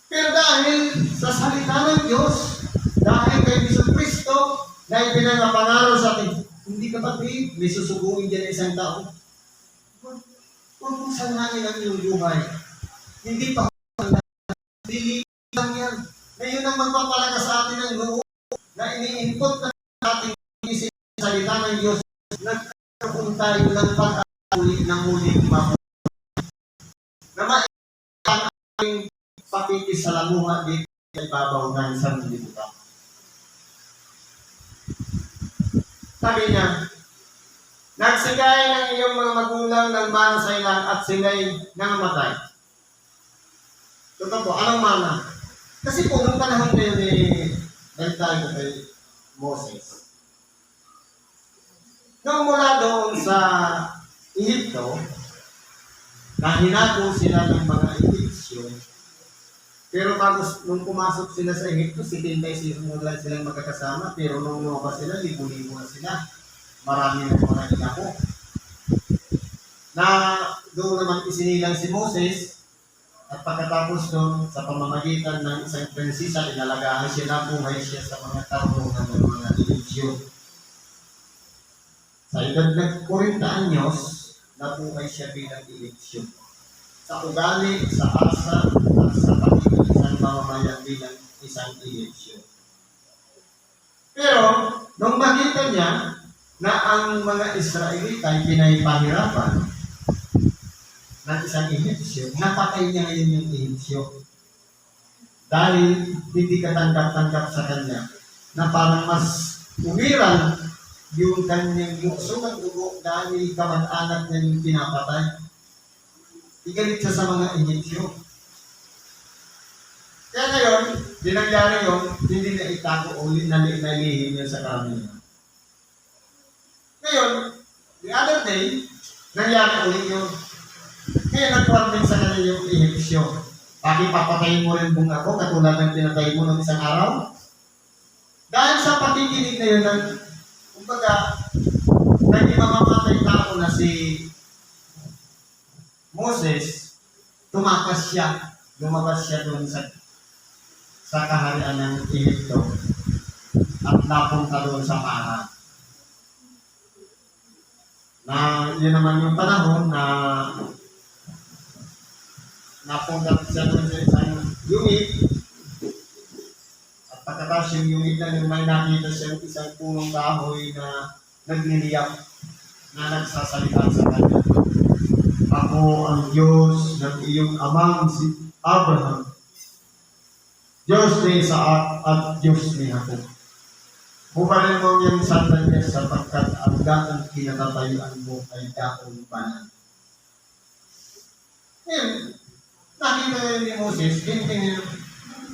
Speaker 1: Pero dahil sa salita ng Diyos, dahil kay Jesucristo, na ipinangapangaraw sa atin, hindi ka ba may susubuin dyan isang tao? Huwag mong sanangin ang iyong buhay. Hindi pa dili lang yan. Ngayon ang magpapalaga sa atin ng loob na ini-input na ating isip sa salita ng Diyos, nagkaroon tayo ng pag-auli ng muling mabuhay. Na maipan ang ating pakikis sa lamuha dito sa ibabaw ng isang libutan. Sabi niya, nagsigay ng iyong mga magulang ng mana sa ilang at sila'y nangamatay. Totoo po, anong mana? Kasi po, nung panahon na yun tayo kay Moses. Nung mula doon sa Egypto, na hinako sila ng mga Egyptyo, pero bago nung pumasok sila sa Egypto, 76 lang silang magkakasama, pero nung lumabas sila, libo-libo na sila. Marami ng mga inako. Na doon naman isinilang si Moses, at pagkatapos doon, sa pamamagitan ng isang prinsesa, inalagahan siya na buhay siya sa mga tarungan ng mga Egyptyo. Sa edad ng 40 anyos, nabuhay siya bilang Egyptyo. Sa ugali, sa asa, at sa pagiging isang mamamayan bilang isang Egyptyo. Pero, nung makita niya na ang mga Israelita ay pinahirapan ng isang Egyptyo, napatay niya ngayon yung Egyptyo. Dahil hindi katanggap-tanggap sa kanya na parang mas umiran yung kanyang yukso ng dugo dahil kamag-anak niya yung pinapatay. Igalit siya sa mga Egyptyo. Kaya ngayon, dinangyari yun, hindi na itago o nalihim niya sa karamihan. Ngayon, the other day, nangyari ulit yun. Kaya nag-warning sa kanya yung Egyptyo. Bakit papatayin mo rin kung ako katulad ng pinatay mo ng isang araw? Dahil sa pakikinig na yun ng, kumbaga, naging mamamatay tao na si Moses, tumakas siya, lumabas siya doon sa kaharian ng Egypto at napunta doon sa Paran. Na yun naman yung panahon na napunta siya doon sa isang unit at pagkatapos yung unit na yung may nakita siya isang punong kahoy na nagliliyak na nagsasalita sa kanya. Ako ang Diyos ng iyong amang si Abraham, Diyos ni Isaac at Diyos ni Jacob. Hubarin mo yung sandan niya sapagkat ang daang kinatatayuan mo ay daong banal. Ngayon, nakita ni Moses,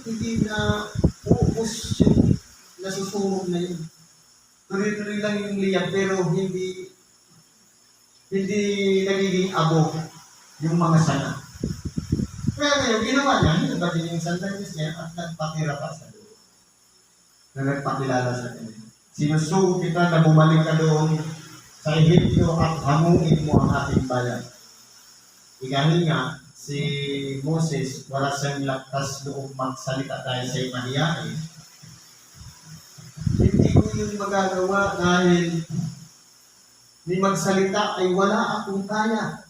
Speaker 1: hindi na uubos yung nasusunog na yun. Tuloy-tuloy lang yung liyak pero hindi nagiging abo yung mga sana. Kaya ngayon, ginawa niya, hinabagin yung sandalis niya at nagpakira pa sa doon. Na nagpakilala sa kanya. Sinusugo kita na bumalik ka doon sa Egypto at hamuin mo ang ating bayan. Igahin nga, si Moses, wala siyang lakas loob magsalita dahil siya'y mahiyain. Hindi ko yung magagawa dahil ni magsalita ay wala akong kaya.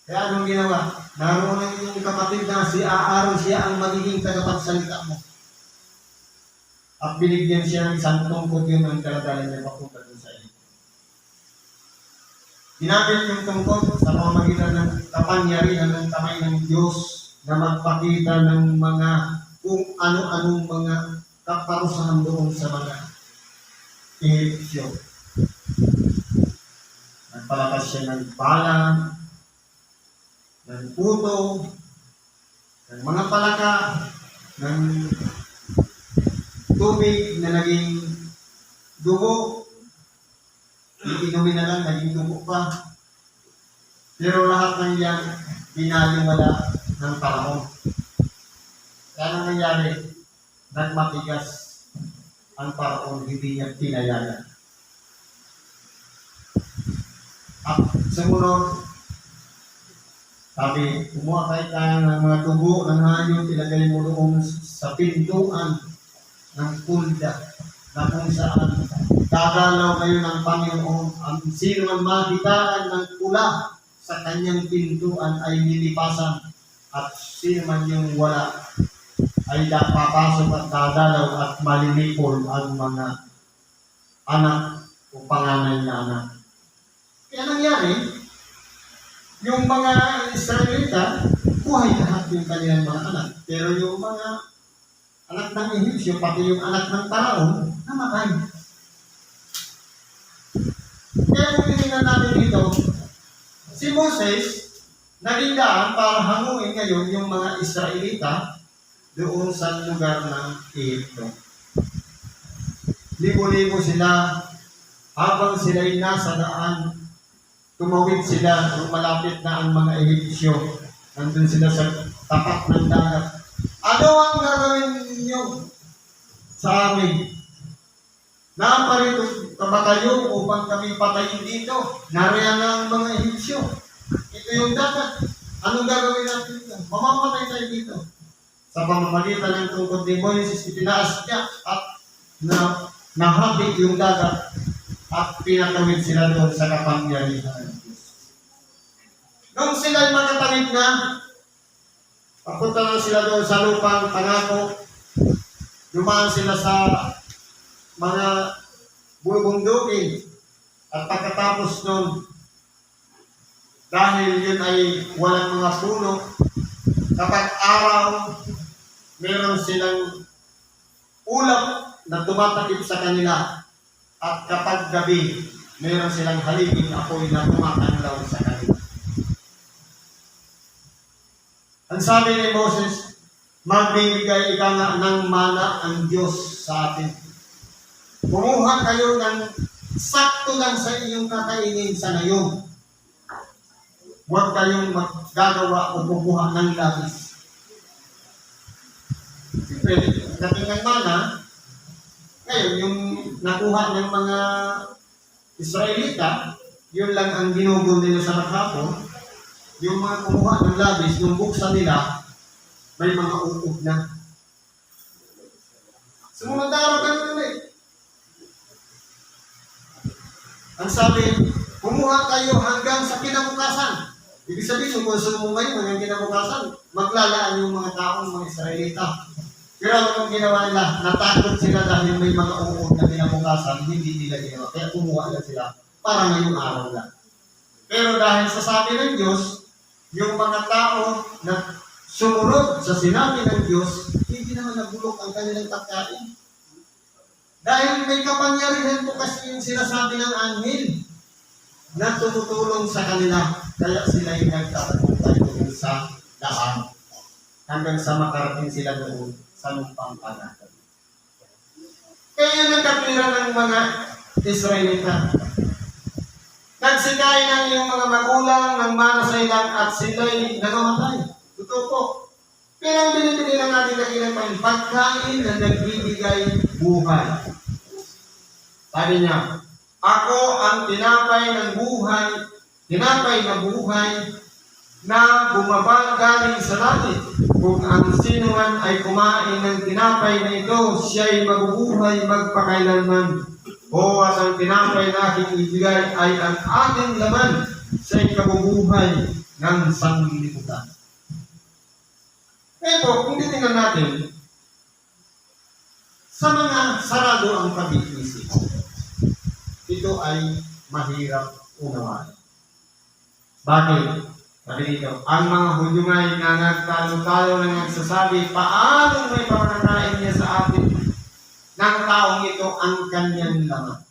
Speaker 1: Kaya anong ginawa? Naroon ang iyong kapatid na si Aaron, siya ang magiging tagapagsalita mo. At binigyan siya ng isang tungkod yun ang kaladalan niya papunta doon sa iyo. Ginamit yung tungkod sa pamamagitan ng kapangyarihan ng kamay ng Diyos na magpakita ng mga kung ano-anong mga kaparusahan doon sa mga Egyptyo. Nagpalakas siya ng bala, ng puto, ng mga palaka, ng tubig na naging dugo, iinumin na lang, naging dugo pa. Pero lahat ng yan, binaliwala ng panahon. Kaya nang nangyari, nagmatigas ang paraon, hindi niya pinayagan. At sumunod, sabi, kumuha kayo ng mga tubo ng hayop, ilagay mo doon sa pintuan ng kulda na kung saan dadalaw kayo ng Panginoon. Ang sino man makitaan ng pula sa kanyang pintuan ay nilipasan, at sino man yung wala ay papasok at dadalaw at malinipol ang mga anak o panganay na anak. Kaya nangyari, yung mga Israelita, buhay lahat yung kanilang mga anak. Pero yung mga anak ng Egyptyo, pati yung anak ng Paraon, namatay. Kaya kung tinignan natin dito, si Moses, naging daan para hanguin ngayon yung mga Israelita doon sa lugar ng Egypto. Libo-libo sila, habang sila'y nasa daan, tumawid sila nung malapit na ang mga Egyptyo. Nandun sila sa tapat ng dagat. Ano ang gagawin ninyo sa amin? Naparito ba kayo upang kami patayin dito? Nariyan na ang mga Egyptyo. Ito yung dagat. Anong gagawin natin dito? Mamamatay tayo dito. Sa pamamagitan ng tungkod ni Moises, itinaas niya at nahabig yung dagat at pinatawid sila doon sa kapangyarihan ng Diyos. Nung sila'y makatawid na, papunta na sila doon sa lupang pangako, dumaan sila sa mga bubundukin, at pagkatapos nun, dahil yun ay walang mga puno, kapag araw, meron silang ulap na tumatakip sa kanila. At kapag gabi, mayroon silang haliping apoy na tumatanlaw sa kanila. Ang sabi ni Moses, magbibigay ika nga ng mana ang Diyos sa atin. Kumuha kayo ng sakto lang sa iyong kakainin sa ngayon. Huwag kayong maggagawa o kumuha ng labis. Siyempre, dating ng mana, ngayon, yung nakuha ng mga Israelita, yun lang ang ginugol nila sa maghapon. Yung mga kumuha ng labis, yung buksan nila, may mga uod na. Sumunod araw ganun ulit. Ang sabi, kumuha kayo hanggang sa kinabukasan. Ibig sabihin, kung konsumo ngayon hanggang kinabukasan, maglalaan yung mga taong mga Israelita. Pero anong ginawa nila? Natakot sila dahil may mga uod na kinabukasan, hindi nila ginawa. Kaya kumuha na sila para ngayong araw lang. Pero dahil sa sabi ng Diyos, yung mga tao na sumunod sa sinabi ng Diyos, hindi naman nabulok ang kanilang pagkain. Dahil may kapangyarihan po kasi yung sinasabi ng anghel na tumutulong sa kanila. Kaya sila yung nagtapuntay doon sa daan. Hanggang sa makarating sila doon sa lupang panagat. Kaya nagkapira ng mga Israelita. Nagsikain ng iyong mga magulang ng mana sa ilang at sila'y nagamatay. Totoo po. Pero ang binibili lang natin na ilang pagkain na nagbibigay buhay. Sabi niya, ako ang tinapay ng buhay, tinapay na buhay na bumaba galing sa langit. Kung ang sinuman ay kumain ng tinapay na ito, siya'y mabubuhay magpakailanman. O at ang tinapay na aking ibigay ay ang aking laman sa ikabubuhay ng sanglibutan. Pero kung titingnan natin, sa mga sarado ang pag-iisip, ito ay mahirap unawain. Bakit? Sabi dito, ang mga Hudyo ngay na nagtalo-talo na nagsasabi, paano may pamakain niya sa atin ng taong ito ang kanyang laman?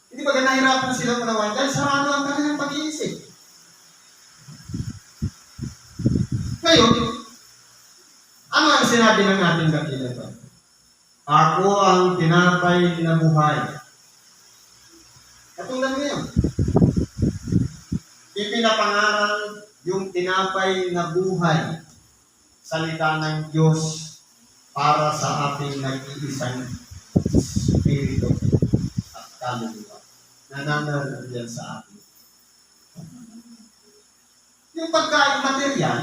Speaker 1: Hindi ba nahirapan silang unawain dahil sarado ang kanilang pag-iisip? Ngayon, ano ang sinabi ng ating kapila? Ako ang tinapay na buhay. Katulad ngayon, ipinapangaral yung tinapay na buhay, salita ng Diyos para sa ating nag-iisang Espiritu at kaluluwa na nananaroon sa atin. Yung pagkain material,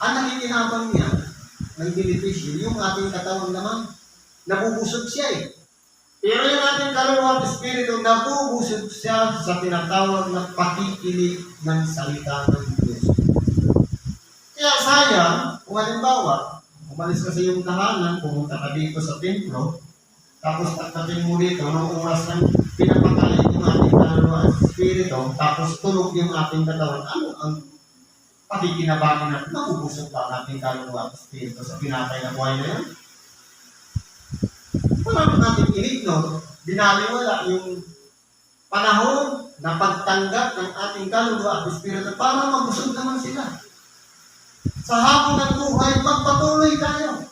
Speaker 1: ang nakikinabang niya, ng benepisyo, yung ating katawan naman, nabubusog siya eh. Pero yung ating kaluluwa at espiritu, nabubusog siya sa tinatawag na pakikinig ng salita ng Diyos. Kaya sayang, kung halimbawa, umalis ka sa iyong tahanan, pumunta ka dito sa templo, tapos tatatin mo dito, ng oras ng pinapakain yung ating kaluluwa at espiritu, tapos tulog yung ating katawan, ano ang pakikinabangan natin? Nabubusog ba ang ating kaluluwa at espiritu sa pinapay na buhay na yan? Paano natin inignore, binaliwala yung panahon na pagtanggap ng ating kaluluwa at espiritu para mabusog naman sila. Sa hapon ng buhay, magpatuloy tayo.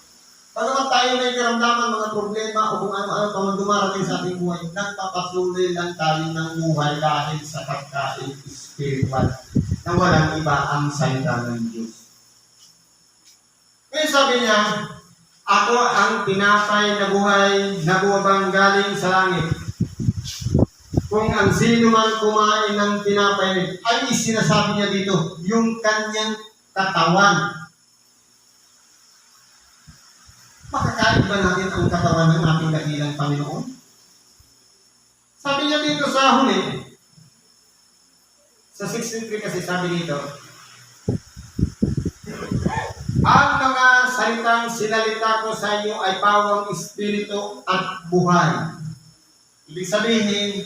Speaker 1: Pagkamat tayo may karamdaman, mga problema o kung ano-ano pa man dumarating sa ating buhay, nagpapatuloy lang tayo ng buhay dahil sa pagkain spiritual na walang iba ang salita ng Diyos. Kaya sabi niya, ako ang tinapay na buhay na buwabang galing sa langit. Kung ang sino man kumain ng tinapay, ay sinasabi niya dito, yung kanyang katawan. Makakain ba natin ang katawan ng ating dakilang Panginoon? Sabi niya dito sa huli, sa 63 kasi sabi dito, ang mga salitang sinalita ko sa iyo ay pawang espiritu at buhay. Ibig sabihin,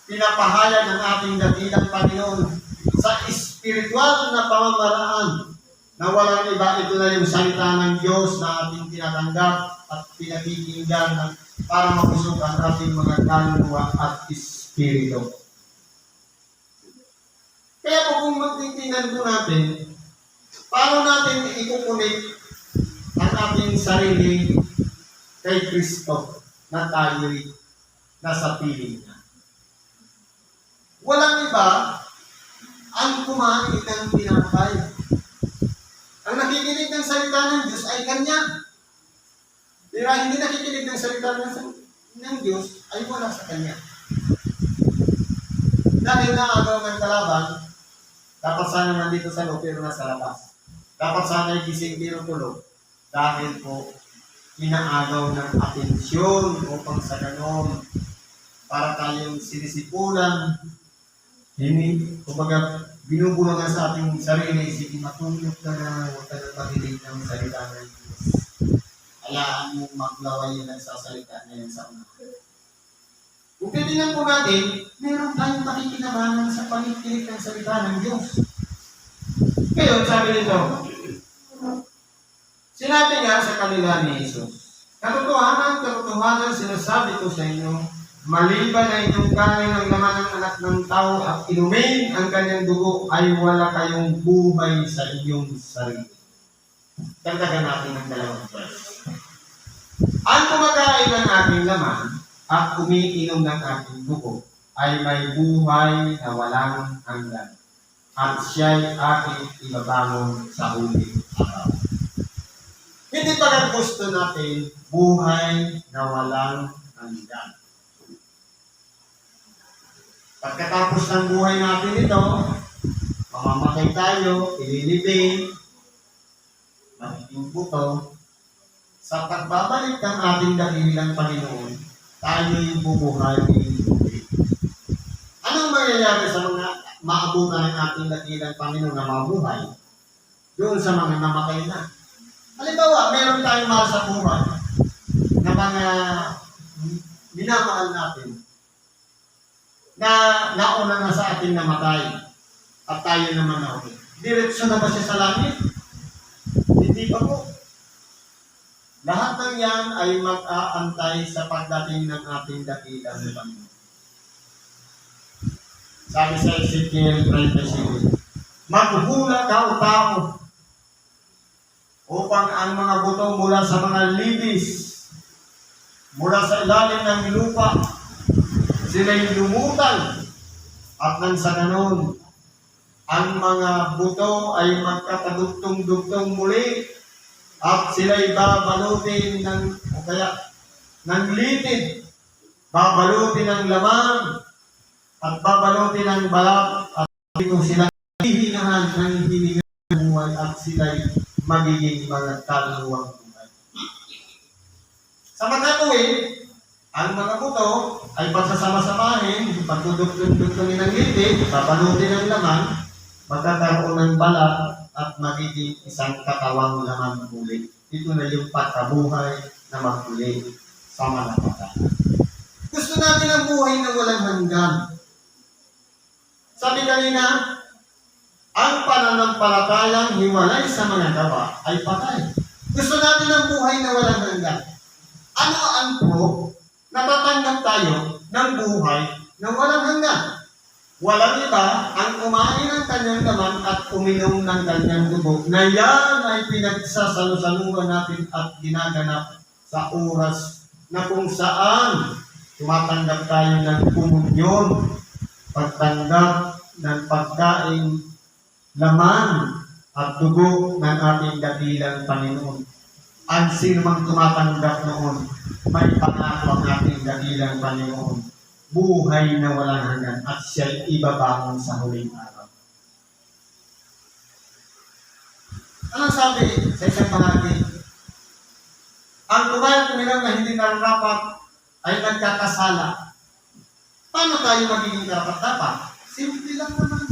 Speaker 1: pinapahayag ng ating dakilang Panginoon sa espiritual na pamamaraan na walang iba, ito na yung salita ng Diyos na ating tinatanggap at pinakikinggan para mabusog ang ating mga kaluluwa at espiritu. Kaya kung magtitingnan po natin, paano natin ikukunik ang ating sarili kay Kristo na tayo'y nasa piling niya? Walang iba ang kumain ng tinapay. Ang nakikinig ng salita ng Diyos ay Kanya. Pero hindi nakikinig ng salita ng Diyos ay wala sa Kanya. Dahil naagaw ng kalaban, dapat sana nandito sa loob pero nasa labas. Dapat sana gising pero tulog. Dahil po, inaagaw ng atensyon upang sa ganon para tayong sinisipulan. Hindi, kumbaga, binubulungan sa ating sarili, sige, matulog ka na, huwag ka na makinig ng salita ng Diyos. Hayaan mo maglaway yung nagsasalita na yan sa una. Kung titingnan po natin, meron tayong makikinabangan sa panikinig ng salita ng Diyos. Ngayon, sabi nito, sinabi niya sa kanila ni Jesus, katotohanan, sinasabi ko sa inyo, maliban na inyong kanin ang laman ng anak ng tao at inumin ang kanyang dugo, ay wala kayong buhay sa inyong sarili. Dagdagan natin ng dalawang verse. Ang kumakain ng aking laman at umiinom ng aking dugo ay may buhay na walang hanggan, at siya'y aking ibabangon sa huling araw. Hindi pa gusto natin buhay na walang hanggan. Pagkatapos ng buhay natin ito, mamamatay tayo, ililibing, magiging buto, sa pagbabalik ng ating dakilang Panginoon, tayo'y bubuhayin muli. Anong mangyayari sa mga maabutan ng ating dakilang Panginoon na mabuhay? Doon sa mga namatay na. Halimbawa, meron tayong mahal sa buhay na mga minamahal natin na nauna na sa ating namatay at tayo naman na ulit. Diretso na ba siya sa langit? Hindi pa po. Lahat ng yan ay mag-aantay sa pagdating ng ating dakilang Panginoon. Sabi sa Ezekiel 37, maghula ka o tao upang ang mga buto mula sa mga libis, mula sa ilalim ng lupa, sila'y lumutan at nang sa ganon, ang mga buto ay magkakadugtong-dugtong muli at sila'y babalutin o kaya ng litid, babalutin ng laman at babalutin ng balat at ito sila hihingahan ng hininga ng buhay at sila'y magiging mga kaluluwang buhay. Sa magkatuwin, ang mga buto ay pagsasama-samahin, pagdudugtong-dugtongin ng litid, babalutin ng laman, magkakaroon ng balat at magiging isang katawang laman muli. Ito na yung pagkabuhay na magmuli sa mga patay. Gusto natin ang buhay na walang hanggan. Sabi kanina, ang pananampalatayang hiwalay sa mga gawa ay patay. Gusto natin ang buhay na walang hanggan. Ano ang pro? Natatanggap tayo ng buhay na walang hanggan. Walang iba ang kumain ng kanyang laman at uminom ng kanyang dugo na yan ay pinagsasalusaluhan natin at ginaganap sa oras na kung saan tumatanggap tayo ng komunyon, pagtanggap ng pagkain, laman at dugo ng ating dakilang Panginoon. Ang sino mang tumatanggap noon, may pangako ang ating dakilang Panginoon. Buhay na walang hanggan at siya'y ibabangon sa huling araw. Anong sabi sa isang bahagi? Ang kumain kumilang na hindi nararapat ay nagkakasala. Paano tayo magiging karapat-dapat? Simple lang naman.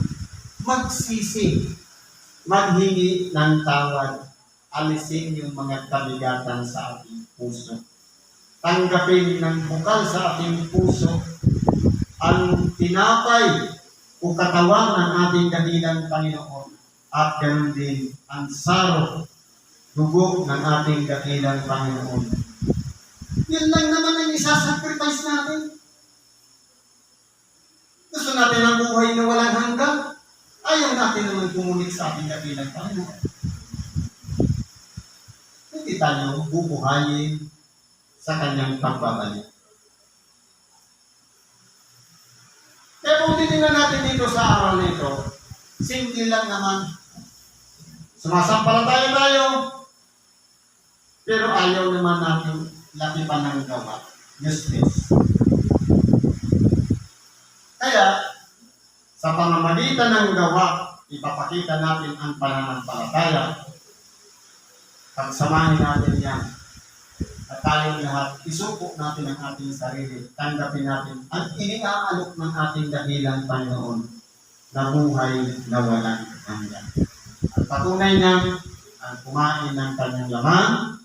Speaker 1: Magsisi. Maghingi ng tawad. Alisin yung mga kabigatan sa ating puso. Tanggapin ng bukal sa ating puso ang tinapay o katawan ng ating dakilang Panginoon at ganoon din ang saro, dugo ng ating dakilang Panginoon. Yan lang naman ang isasacrifice natin. Gusto natin ang buhay na walang hanggan. Ayaw natin naman pumunit sa ating dakilang Panginoon. Hindi tayo bubuhayin sa kanyang pagbabalik. Kaya kung titingnan natin dito sa araw nito, simple lang naman. Sumasampalataya tayo, pero ayaw naman natin lakipan ng gawa. Useless. Kaya, sa pamamagitan ng gawa, ipapakita natin ang pananampalataya. Pagsamahin natin yan. At tayong lahat, isuko natin ang ating sarili, tanggapin natin ang iniaalok ng ating dakilang Panginoon na buhay na walang hanggan. At patunay niyang ang kumain ng kanyang laman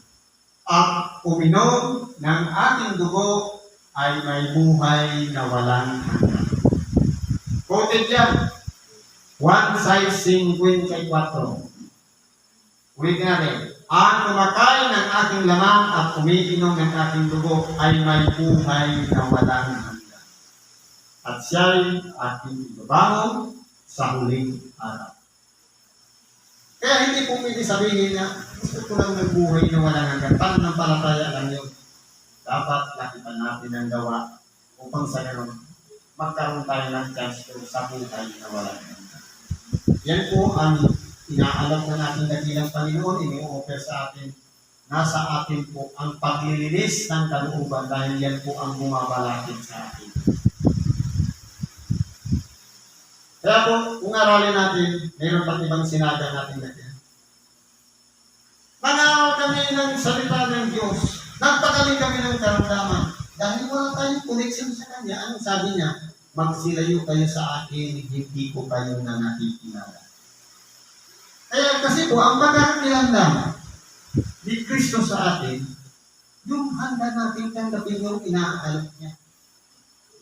Speaker 1: at uminom ng ating dugo ay may buhay na walang hanggan. Quoted yan, 1:54. Ulit natin. Ang kumakain ng aking laman at umiinom ng aking dugo ay may buhay na walang hanggan. At siya'y aking ibabangon sa huling araw. Kaya hindi po pwede sabihin na gusto ko lang ng buhay na walang hanggan. Pananampalataya lang yun. Dapat lakipan natin ang gawa upang sa ganon magkaroon tayo ng chance sa buhay na walang hanggan. Yan po ang inaalok na natin dakilang Panginoon, ini-offer sa atin. Nasa atin po ang paglilinis ng kalooban dahil yan po ang bumabalakid sa atin. Kaya po, kung aralin natin, mayroon pang ibang sinaga natin natin. Mangaral kami ng salita ng Diyos. Nagpagaling kami ng karamdaman. Dahil wala tayong connection sa Kanya, anong sabi niya? Magsilayo kayo sa akin, hindi ko kayo na nakikilala. Kaya kasi po, ang pagkakakilanlan ni Kristo sa atin, yung handa natin tanggapin yung inaalok niya.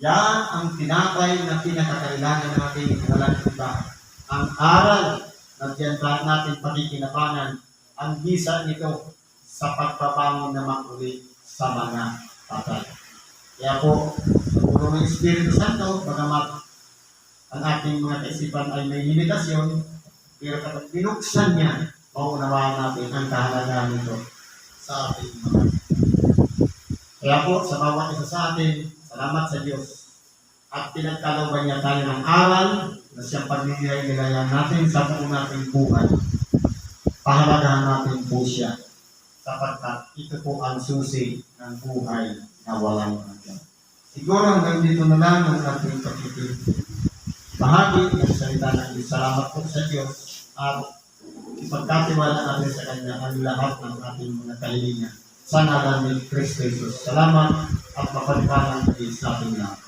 Speaker 1: Yan ang tinapay na pinakakailangan natin, walang iba. Ang aral na tiyanta natin pakikinabangan, ang bisa nito sa pagpapangon na makuli sa mga patay. Kaya po, sa puro ng Espiritu Santo, bagamat ang ating mga kaisipan ay may limitasyon, pero kapag binuksan niya, maunawaan natin ang kahalagahan nito sa ating mga. Kaya po, sa bawat isa sa atin, salamat sa Diyos. At pinagkalooban niya tayo ng aral na siyang pagnilay-nilayan natin sa buong nating buhay. Pahalagahan natin po siya sapagkat ito po ang susi ng buhay na walang hanggan. Siguro hanggang dito na lang ang ating bahagi ng salita ng Diyos. Salamat po sa Diyos at ipagkatiwala natin sa Kanya ang lahat ng ating mga kahilingan. Sa ngalan ni Kristo Jesus. Salamat at mapagpalang sa ating lahat.